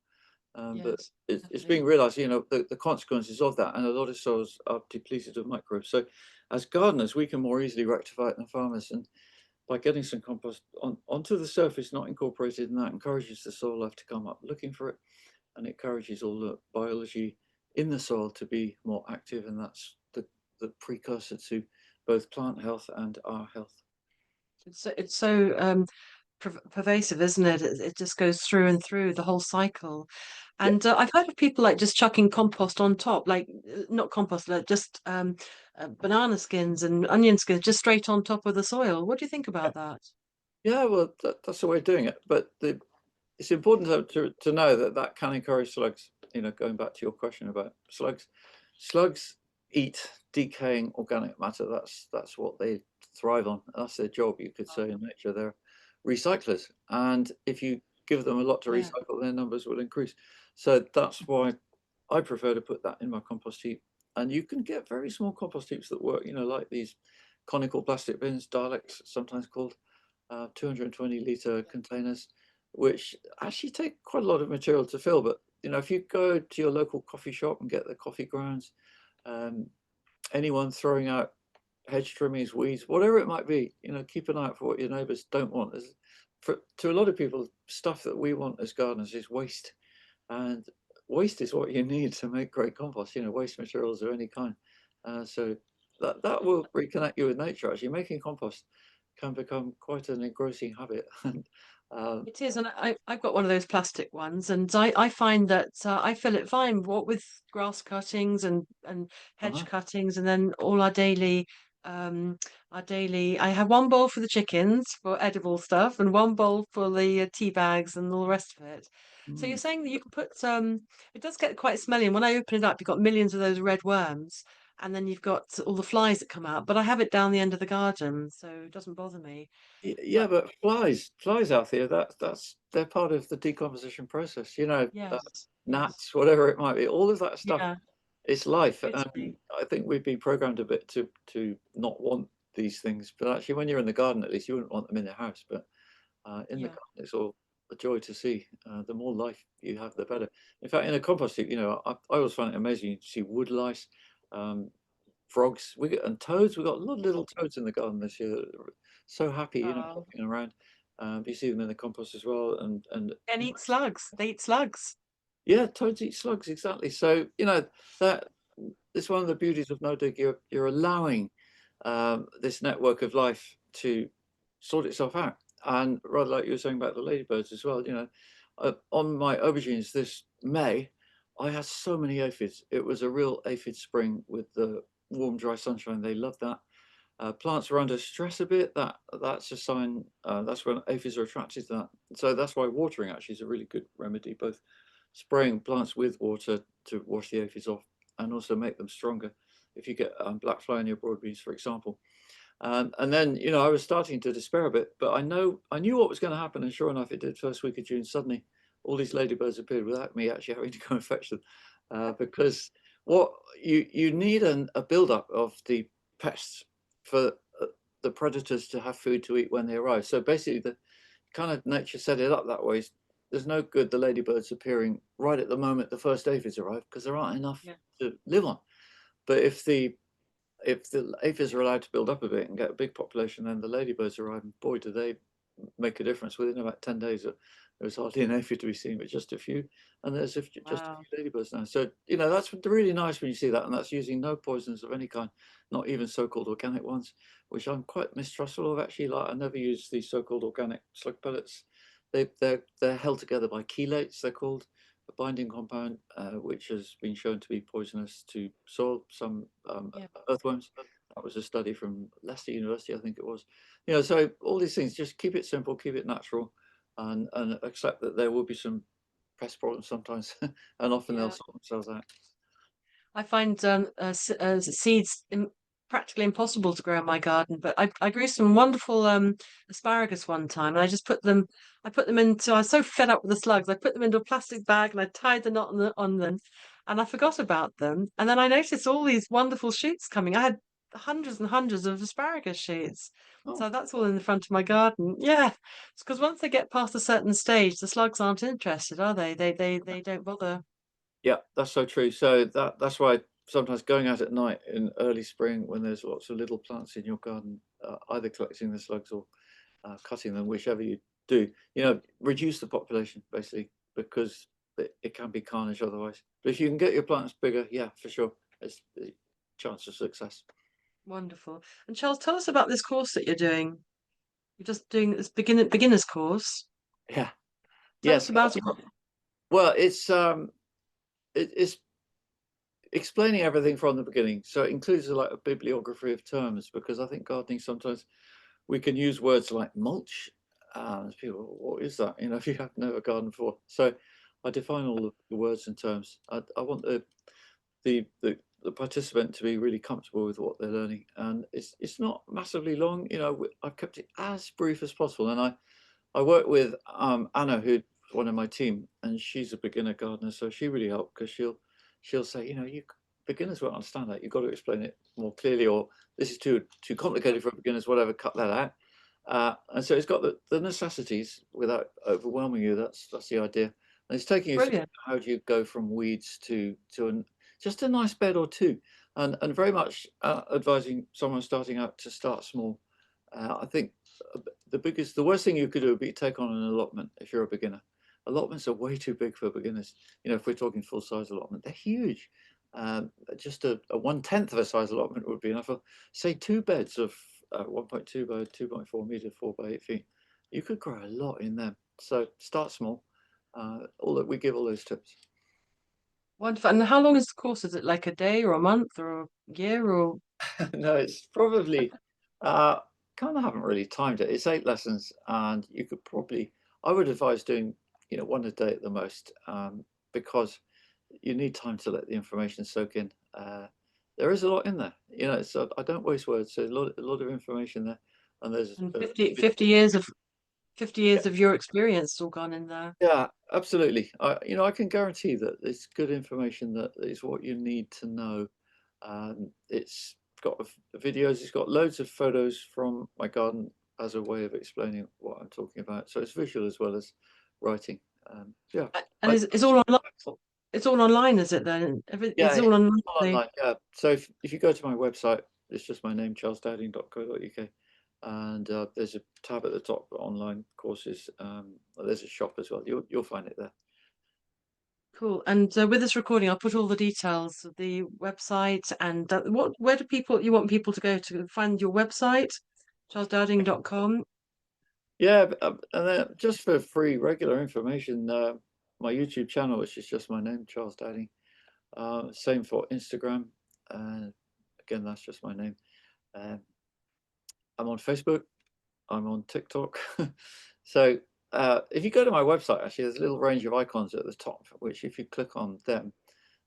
But Yes, it's definitely. being realized, the consequences of that, and a lot of soils are depleted of microbes. So as gardeners, we can more easily rectify it than farmers. And by getting some compost onto the surface, not incorporated in that, encourages the soil life to come up looking for it, and it encourages all the biology in the soil to be more active, and that's the precursor to both plant health and our health. It's so pervasive, isn't it? It just goes through and through the whole cycle. Yeah, And I've heard of people like just chucking compost on top, like not compost, like just banana skins and onion skins just straight on top of the soil. What do you think about that? yeah. Well, that's the way of doing it. But it's important to know that that can encourage slugs. Going back to your question about slugs, slugs eat decaying organic matter. That's what they thrive on. That's their job, you could say, in nature. They're recyclers, and if you give them a lot to Yeah. recycle, their numbers will increase. So that's why I prefer to put that in my compost heap. And you can get very small compost heaps that work. Like these conical plastic bins, Daleks, sometimes called 220-litre containers, which actually take quite a lot of material to fill. But if you go to your local coffee shop and get the coffee grounds, um, anyone throwing out hedge trimmings, weeds, whatever it might be, keep an eye out for what your neighbours don't want. To a lot of people, stuff that we want as gardeners is waste, and waste is what you need to make great compost. Waste materials of any kind. So that will reconnect you with nature. Actually, making compost can become quite an engrossing habit. And It is, and I've got one of those plastic ones, and I find that I fill it fine. What with grass cuttings and hedge uh-huh. cuttings, and then all our daily. I have one bowl for the chickens for edible stuff, and one bowl for the tea bags and all the rest of it. So you're Mm. saying that you can put it does get quite smelly, and when I open it up, you've got millions of those red worms, and then you've got all the flies that come out. But I have it down the end of the garden, so it doesn't bother me. Yeah, But but flies out there, they're part of the decomposition process. yes, yes. Gnats, whatever it might be, all of that stuff. Yeah, It's life. totally. I think we've been programmed a bit to not want these things, but actually, when you're in the garden, at least you wouldn't want them in the house. But in the Yeah. garden, it's all a joy to see. The more life you have, the better. In fact, in a compost heap, I always find it amazing to see wood lice, um, frogs, and toads. We got a lot of little toads in the garden this year. That are so happy, Oh, hopping around. You see them in the compost as well, and and eat slugs. They eat slugs. yeah, toads eat slugs, exactly. So that it's one of the beauties of no dig. You're allowing this network of life to sort itself out, and rather like you were saying about the ladybirds as well. On my aubergines this May, I had so many aphids. It was a real aphid spring with the warm, dry sunshine. They love that. Plants are under stress a bit. That's a sign. That's when aphids are attracted to that. So that's why watering actually is a really good remedy, both spraying plants with water to wash the aphids off and also make them stronger. If you get black fly in your broad beans, for example. And then, I was starting to despair a bit, but I knew what was going to happen. And sure enough, it did. First week of June, suddenly all these ladybirds appeared without me actually having to go and fetch them. Because what you need a build-up of the pests for the predators to have food to eat when they arrive. So basically, the kind of nature set it up that way. There's no good the ladybirds appearing right at the moment the first aphids arrive, because there aren't enough to live on. But if the aphids are allowed to build up a bit and get a big population, then the ladybirds arrive, and boy, do they make a difference. Within about 10 days, there was hardly an aphid to be seen, but just a few, and there's just a few ladybirds now. So, you know, that's really nice when you see that, and that's using no poisons of any kind, not even so-called organic ones, which I'm quite mistrustful of, actually. Like, I never use these so-called organic slug pellets. They're held together by chelates, they're called, a binding compound, which has been shown to be poisonous to soil, some earthworms. That was a study from Leicester University, I think it was. You know, so all these things, just keep it simple, keep it natural, and accept that there will be some pest problems sometimes, and often they'll sort themselves out. I find seeds practically impossible to grow in my garden, but I grew some wonderful asparagus one time, and I put them into, I was so fed up with the slugs, I put them into a plastic bag and I tied the knot on them, and I forgot about them. And then I noticed all these wonderful shoots coming. I had hundreds and hundreds of asparagus shoots. Oh. So that's all in the front of my garden. Yeah, because once they get past a certain stage, the slugs aren't interested, are they? They don't bother. Yeah, that's so true. So that's why sometimes going out at night in early spring, when there's lots of little plants in your garden, either collecting the slugs or cutting them, whichever you do, you know, reduce the population basically, because it can be carnage otherwise. But if you can get your plants bigger, yeah, for sure, it's the chance of success. Wonderful. And Charles, tell us about this course that you're doing. You're just doing this beginner's course. Yeah. Tell Yes. us about it. Well, it's explaining everything from the beginning. So it includes like a bibliography of terms, because I think gardening sometimes we can use words like mulch. People, what is that? You know, if you have never gardened before. So I define all the words and terms. I want the participant to be really comfortable with what they're learning, and it's not massively long. You know, I've kept it as brief as possible, and I work with Anna, who's one of my team, and she's a beginner gardener, so she really helped, because she'll say, you know, you beginners won't understand that. You've got to explain it more clearly, or this is too complicated for beginners. Whatever, cut that out. And so it's got the necessities without overwhelming you. That's the idea. And it's taking you through how do you go from weeds to just a nice bed or two, and very much advising someone starting out to start small. I think the worst thing you could do would be take on an allotment if you're a beginner. Allotments are way too big for beginners. You know, if we're talking full size allotment, they're huge. Just a 1/10 of a size allotment would be enough for, say, 2 beds of 1.2 by 2.4 meter, 4 by 8 feet. You could grow a lot in them. So start small. We give all those tips. Wonderful. And how long is the course? Is it like a day or a month or a year or? No, it's probably kind of haven't really timed it. It's 8 lessons, and you could probably, I would advise doing, you know, 1 a day at the most, because you need time to let the information soak in. There is a lot in there, you know. So I don't waste words. There's a lot of information there, and there's And 50 years of 50 years of your experience all gone in there. yeah, absolutely. You know, I can guarantee that it's good information that is what you need to know. It's got videos, it's got loads of photos from my garden as a way of explaining what I'm talking about. So it's visual as well as writing. Yeah. And it's all online. It's all online, is it then? Yeah, It's all it's online. all online. Yeah. So if you go to my website, it's just my name, charlesdowding.co.uk. And there's a tab at the top for online courses. There's a shop as well. You'll find it there. Cool. And with this recording, I'll put all the details of the website and where do you want people to go to find your website, charlesdowding.com? Yeah, and then just for free regular information, my YouTube channel, which is just my name, Charles Dowding. Same for Instagram. Again, that's just my name. I'm on Facebook. I'm on TikTok. So if you go to my website, actually, there's a little range of icons at the top, which if you click on them,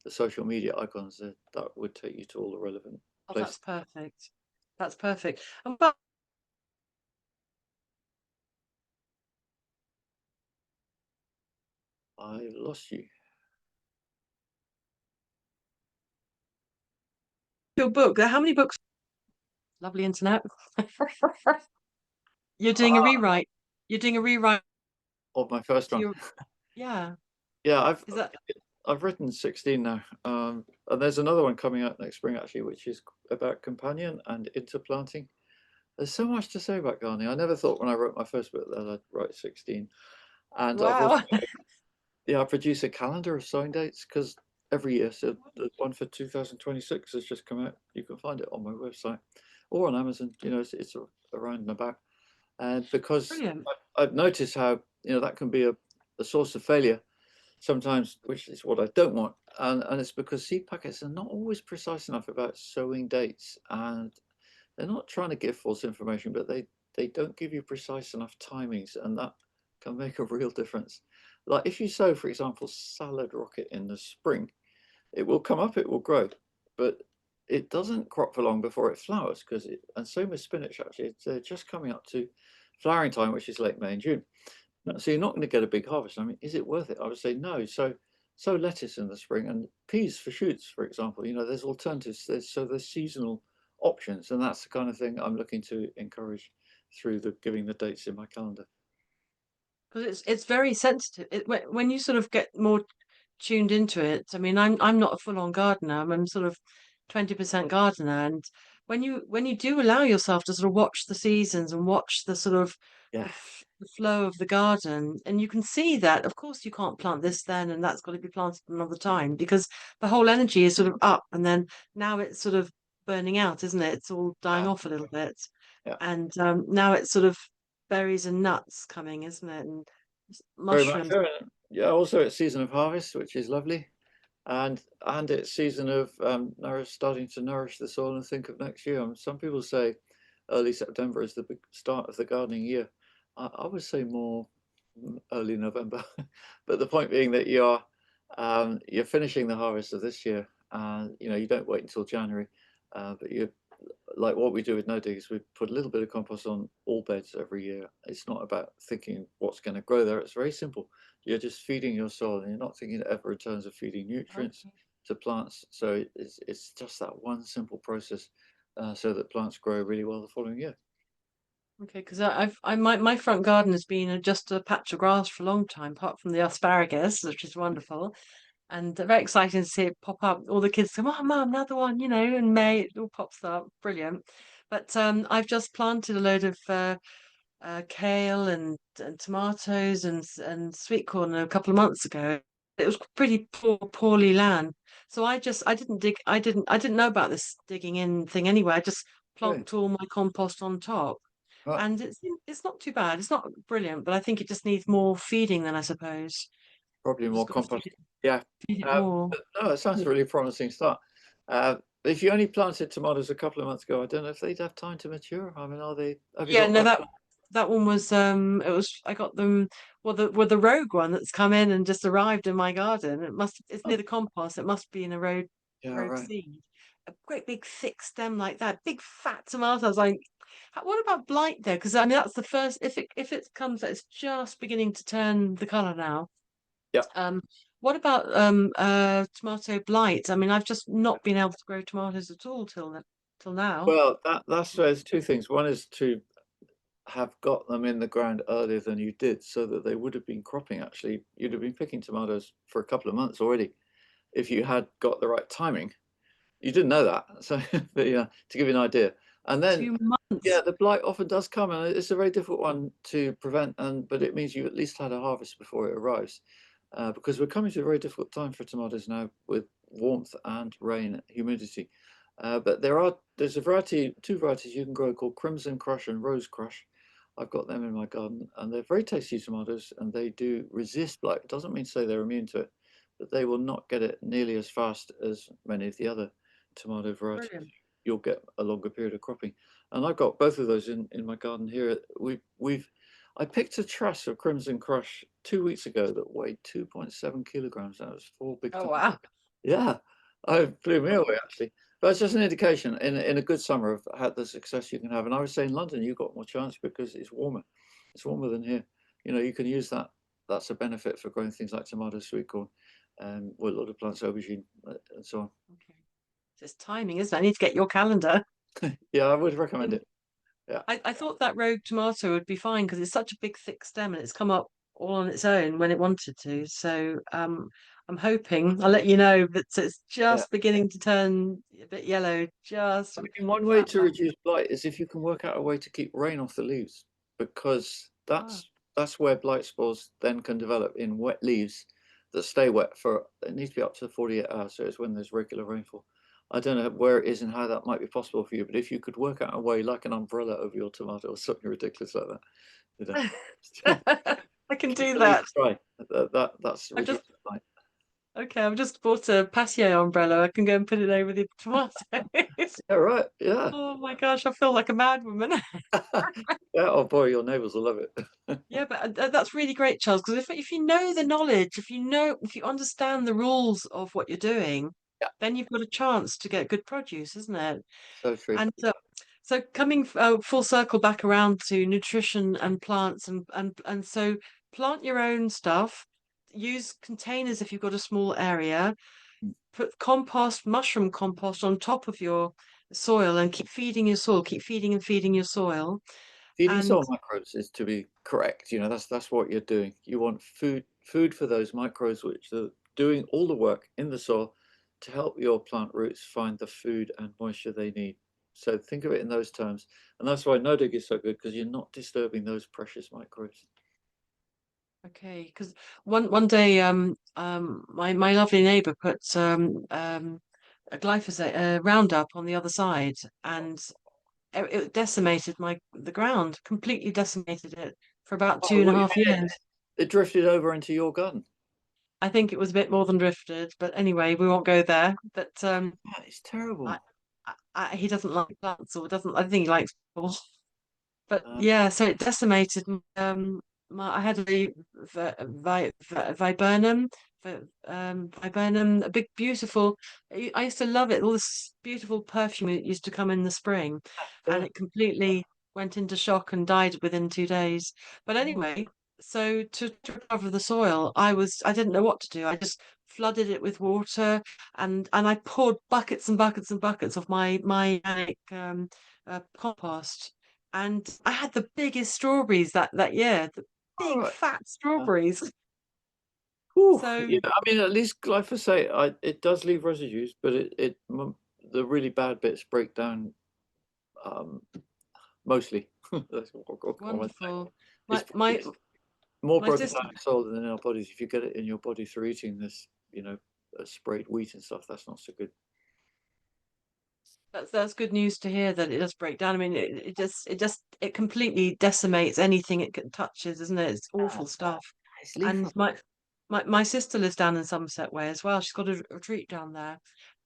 the social media icons, that would take you to all the relevant places. That's perfect. That's perfect. And well, I lost you. your book, how many books Lovely internet. You're doing a Ah, rewrite. You're doing a rewrite of my first to one. your, yeah. Yeah, Is that I've written 16 now, and there's another one coming out next spring actually, which is about companion and interplanting. There's so much to say about gardening. I never thought when I wrote my first book that I'd write 16. And I've also, wow? yeah, I produce a calendar of sowing dates because every year, so the one for 2026 has just come out. You can find it on my website or on Amazon. You know, it's around and about. And because Brilliant. I've noticed how, that can be a source of failure sometimes, which is what I don't want. And it's because seed packets are not always precise enough about sowing dates. And they're not trying to give false information, but they don't give you precise enough timings, and that can make a real difference. Like if you sow, for example, salad rocket in the spring, it will come up, it will grow, but it doesn't crop for long before it flowers because and same with spinach actually, it's just coming up to flowering time, which is late May and June. So you're not going to get a big harvest. I mean, is it worth it? I would say no. So lettuce in the spring and peas for shoots, for example. There's alternatives. There's seasonal options, and that's the kind of thing I'm looking to encourage through the giving the dates in my calendar. Because it's very sensitive. When you sort of get more tuned into it. I mean, I'm not a full-on gardener. I'm sort of 20% gardener, and when you do allow yourself to sort of watch the seasons and watch the sort of Yeah, the flow of the garden, and you can see that, of course, you can't plant this then, and that's got to be planted another time because the whole energy is sort of up, and then now it's sort of burning out, isn't it? It's all dying yeah, off a little bit, yeah, and now it's sort of berries and nuts coming, isn't it? And very much mushrooms. so. And yeah, also it's season of harvest, which is lovely, and it's season of starting to nourish the soil and think of next year. Some people say early September is the big start of the gardening year. I would say more early November, but the point being that you're finishing the harvest of this year, and you don't wait until January, but you like what we do with no dig is we put a little bit of compost on all beds every year. It's not about thinking what's going to grow there. It's very simple. You're just feeding your soil, and you're not thinking ever in terms of feeding nutrients to plants. So it's just that one simple process, so that plants grow really well the following year. Okay, because my front garden has been just a patch of grass for a long time, apart from the asparagus, which is wonderful, and very exciting to see it pop up. All the kids say, "Oh, Mum, another one!" In May it all pops up, brilliant. But I've just planted a load of kale and tomatoes and sweet corn a couple of months ago. It was pretty poorly land, so I didn't know about this digging in thing anyway. I just Okay. plonked all my compost on top Right. and it's not too bad. It's not brilliant, but I think it just needs more feeding then I suppose. Probably Just more got to compost. Yeah. feed it Uh, more. but no, it sounds a really promising start. If you only planted tomatoes a couple of months ago, I don't know if they'd have time to mature. I mean, have you Yeah, got no, much? that one was it was I got them the rogue one that's come in and just arrived in my garden. It's near Oh, the compost. It must be in a yeah, rogue right. seed. A great big thick stem like that, big fat tomato. I was like, what about blight though? Because I mean that's the first if it comes it's just beginning to turn the colour now. Yeah. Um, what about tomato blight? I mean, I've just not been able to grow tomatoes at all till now. Well, that's there's two things. One is to have got them in the ground earlier than you did, so that they would have been cropping. Actually, you'd have been picking tomatoes for a couple of months already if you had got the right timing. You didn't know that, so but yeah, to give you an idea. And then, 2 months. yeah, the blight often does come, and it's a very difficult one to prevent. But it means you at least had a harvest before it arrives, because we're coming to a very difficult time for tomatoes now with warmth and rain, humidity. But there's two varieties you can grow called Crimson Crush and Rose Crush. I've got them in my garden, and they're very tasty tomatoes, and they do resist blight. It doesn't mean to say they're immune to it, but they will not get it nearly as fast as many of the other tomato varieties. Brilliant. You'll get a longer period of cropping, and I've got both of those in my garden here. I picked a truss of Crimson Crush 2 weeks ago that weighed 2.7 kilograms. That was four big Oh tomatoes. wow. Yeah, it blew me away actually. But it's just an indication in a good summer of how the success you can have. And I would say in London you've got more chance because it's warmer. It's warmer than here. You can use that. That's a benefit for growing things like tomatoes, sweet corn, well, a lot of plants, aubergine, and so on. Okay. It's timing, isn't it? I need to get your calendar. Yeah, I would recommend it. Yeah. I thought that rogue tomato would be fine because it's such a big, thick stem and it's come up all on its own when it wanted to. So I'm hoping I'll let you know that it's Yeah. just beginning to turn a bit yellow, just I mean, one way about to that. reduce blight is if you can work out a way to keep rain off the leaves, because Ah, that's where blight spores then can develop in wet leaves that stay wet for, it needs to be up to 48 hours, so it's when there's regular rainfall. I don't know where it is and how that might be possible for you, but if you could work out a way like an umbrella over your tomato or something ridiculous like that, you know, I can keep do the leaves that. dry. That's I've reduced just blight. okay, I've just bought a patio umbrella. I can go and put it over the tomatoes. Yeah, right. Yeah. Oh my gosh, I feel like a mad woman. Yeah. Oh boy, your neighbors will love it. Yeah, but that's really great, Charles, because if you know the knowledge, if you understand the rules of what you're doing, Yeah. then you've got a chance to get good produce, isn't it? So true. And so coming full circle back around to nutrition and plants and so plant your own stuff, use containers if you've got a small area, put compost, mushroom compost on top of your soil and keep feeding your soil, keep feeding and feeding your soil. Feeding And soil microbes is to be correct. You know, that's what you're doing. You want food for those microbes which are doing all the work in the soil to help your plant roots find the food and moisture they need. So think of it in those terms. And that's why no dig is so good, because you're not disturbing those precious microbes. okay, because one day my lovely neighbour put a glyphosate Roundup on the other side, and it decimated the ground, completely decimated it for about Oh, two and a what you half mean years. it drifted over into your garden? I think it was a bit more than drifted, but anyway, we won't go there. But That is I, terrible. he doesn't like plants, or doesn't. I think he likes people. But Uh, yeah, so it decimated. I had a viburnum, viburnum, a big, beautiful. I used to love it. All this beautiful perfume it used to come in the spring, and yeah. it completely went into shock and died within 2 days. But anyway, so to recover the soil, I didn't know what to do. I just flooded it with water, and I poured buckets and buckets and buckets of my organic compost, and I had the biggest strawberries that year, the All big right. fat Uh, strawberries. Whew, So yeah, I mean, at least glyphosate, it does leave residues, but the really bad bits break down um, mostly. That's what I say. wonderful. My It's, my it's more my broken sister. down in soil than in our bodies. If you get it in your body through eating this, sprayed wheat and stuff, that's not so good. That's good news to hear that it does break down. I mean, it completely decimates anything touches, isn't it? It's Yeah, awful stuff. it's And lethal. my sister lives down in Somerset Way as well. She's got a retreat down there,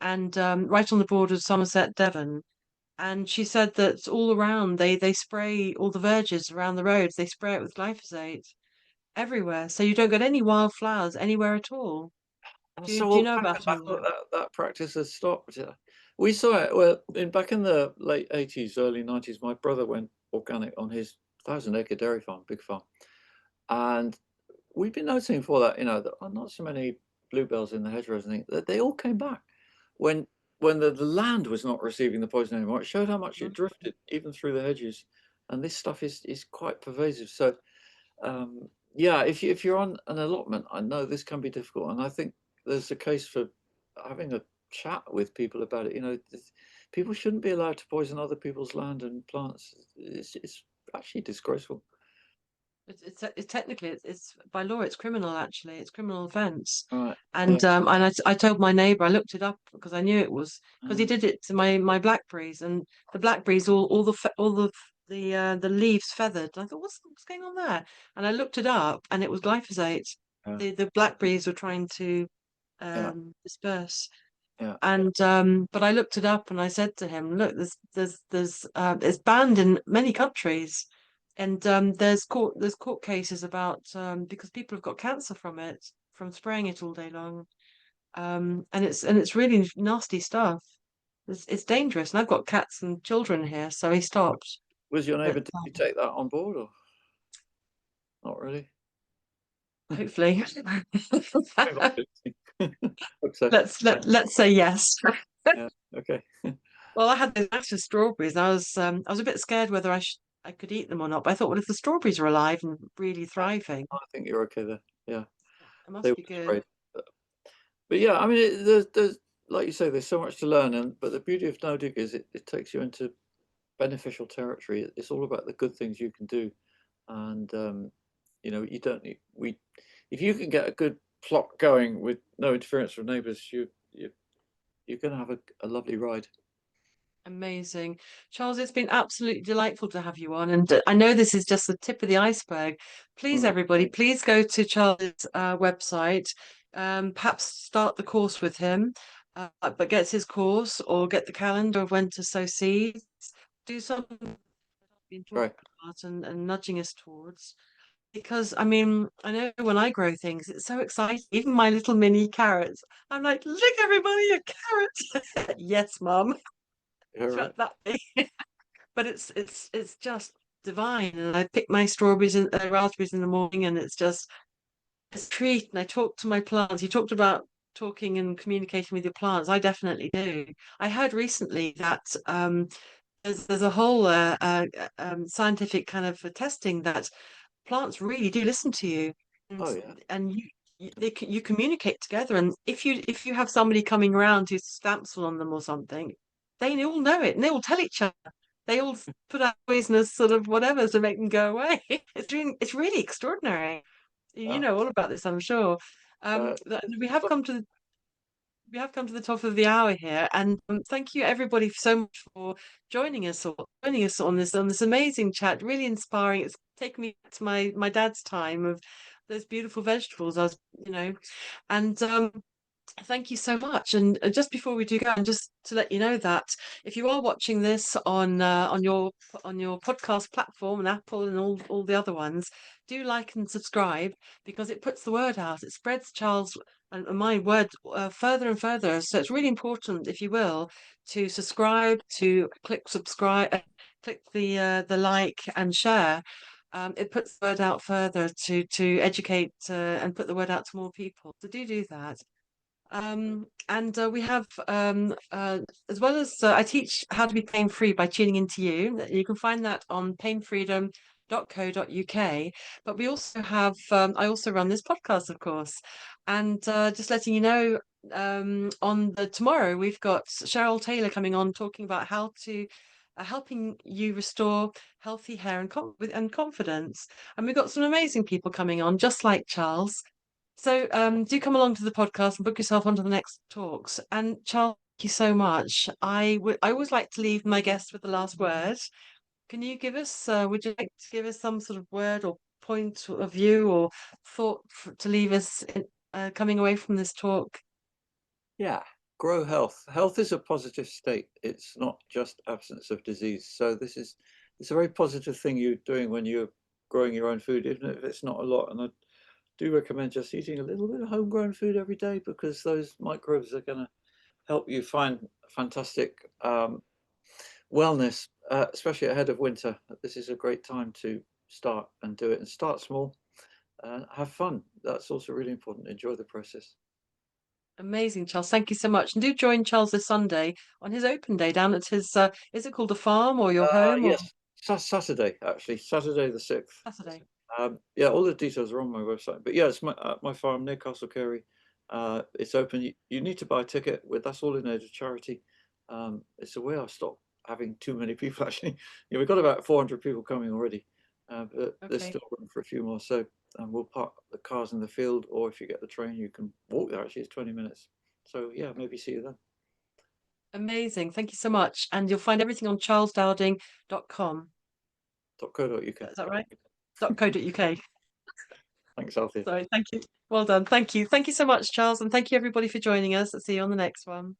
and right on the border of Somerset, Devon. And she said that all around they spray all the verges around the roads. They spray it with glyphosate everywhere, so you don't get any wildflowers anywhere at all. That's Do you so do you old know fashioned. about I all thought that? that practice has stopped. Yeah. We saw it back in the late 80s, early 90s. My brother went organic on his 1,000 acre dairy farm, big farm, and we've been noticing for that, there are not so many bluebells in the hedgerows and things, that they all came back when the land was not receiving the poison anymore. It showed how much it Mhm. drifted even through the hedges, and this stuff is quite pervasive. So yeah, if you're on an allotment, I know this can be difficult, and I think there's a case for having a chat with people about it. People shouldn't be allowed to poison other people's land and plants. It's actually disgraceful. It's technically it's by law it's criminal actually. It's criminal offence. All right. Yeah. And I told my neighbour, I looked it up because I knew it was because he Uh, did it to my blackberries, and the blackberries all the leaves feathered. And I thought what's going on there? And I looked it up and it was glyphosate. yeah. The blackberries were trying to Yeah. disperse. Yeah. And but I looked it up and I said to him, look, it's banned in many countries, and there's court cases about because people have got cancer from it from spraying it all day long, and it's really nasty stuff. It's dangerous, and I've got cats and children here, so he stopped. Was your But neighbour, did you take that on board or not really? hopefully, Very likely. Hope so. let's say yes. Yeah. Okay. Well, I had those massive strawberries, and I was a bit scared whether I could eat them or not. But I thought, well, if the strawberries are alive and really thriving, I think you're okay there. Yeah, it they must were be good. sprayed. But yeah, I mean, there's like you say, there's so much to learn, and but the beauty of no dig is it takes you into beneficial territory. It's all about the good things you can do, and you know, you don't need we. If you can get a good plot going with no interference from neighbours, you're going to have a lovely ride. Amazing. Charles, it's been absolutely delightful to have you on. And I know this is just the tip of the iceberg. Please, Mm, everybody, please go to Charles' website, perhaps start the course with him, but get his course or get the calendar of when to sow seeds. Do something we've been talking great. about and nudging us towards. Because I mean, I know when I grow things, it's so exciting. Even my little mini carrots, I'm like, look, everybody, a carrot. Yes, Mum. All It's right. about that big. But it's just divine. And I pick my strawberries and raspberries in the morning, and it's a treat. And I talk to my plants. You talked about talking and communicating with your plants. I definitely do. I heard recently that there's a whole scientific kind of testing that plants really do listen to you, Oh yeah. and you communicate together. And if you have somebody coming around whose stamps on them or something, they all know it and they all tell each other. They all put out poisonous sort of whatever to make them go away. It's really extraordinary. You Ah, know all about this, I'm sure. uh, We have come to the top of the hour here, and thank you everybody so much for joining us on this amazing chat. Really inspiring. It's taken me back to my dad's time of those beautiful vegetables. I was, and thank you so much. And just before we do go, and just to let you know that if you are watching this on your podcast platform and Apple and all the other ones, do like and subscribe because it puts the word out. It spreads Charles and my word further and further. So it's really important, if you will, to subscribe, to click subscribe, click the like and share. It puts the word out further to educate and put the word out to more people. So do that. And we have, as well as I teach how to be pain free by tuning into you. You can find that on painfreedom.co.uk. But we also have, I also run this podcast, of course. And just letting you know, on the tomorrow, we've got Cheryl Taylor coming on talking about how to. Helping you restore healthy hair and confidence. And we've got some amazing people coming on, just like Charles. So do come along to the podcast and book yourself onto the next talks. And Charles, thank you so much. I always like to leave my guests with the last word. Can you give us, would you like to give us some sort of word or point of view or thought to leave us coming away from this talk? yeah. Grow health. Health is a positive state. It's not just absence of disease. So it's a very positive thing you're doing when you're growing your own food, even if it's not a lot. And I do recommend just eating a little bit of homegrown food every day because those microbes are going to help you find fantastic wellness, especially ahead of winter. This is a great time to start and do it and start small and have fun. That's also really important. Enjoy the process. Amazing, Charles. Thank you so much. And do join Charles this Sunday on his open day down at his, is it called the farm or your home or Yes, Saturday, actually, Saturday the 6th. Saturday? Yeah, all the details are on my website. But yeah, it's my farm near Castle Carey. It's open. You need to buy a ticket. That's all in aid of charity. It's a way I've stopped having too many people, actually. Yeah, we've got about 400 people coming already, but there's Okay. still room for a few more. So we'll park the cars in the field, or if you get the train, you can walk there. Actually, it's 20 minutes. So yeah, maybe see you then. Amazing. Thank you so much. And you'll find everything on charlesdowding.com. .co.uk. Is that right? .co.uk. Thanks, Althea. Sorry. Thank you. Well done. Thank you. Thank you so much, Charles. And thank you, everybody, for joining us. I'll see you on the next one.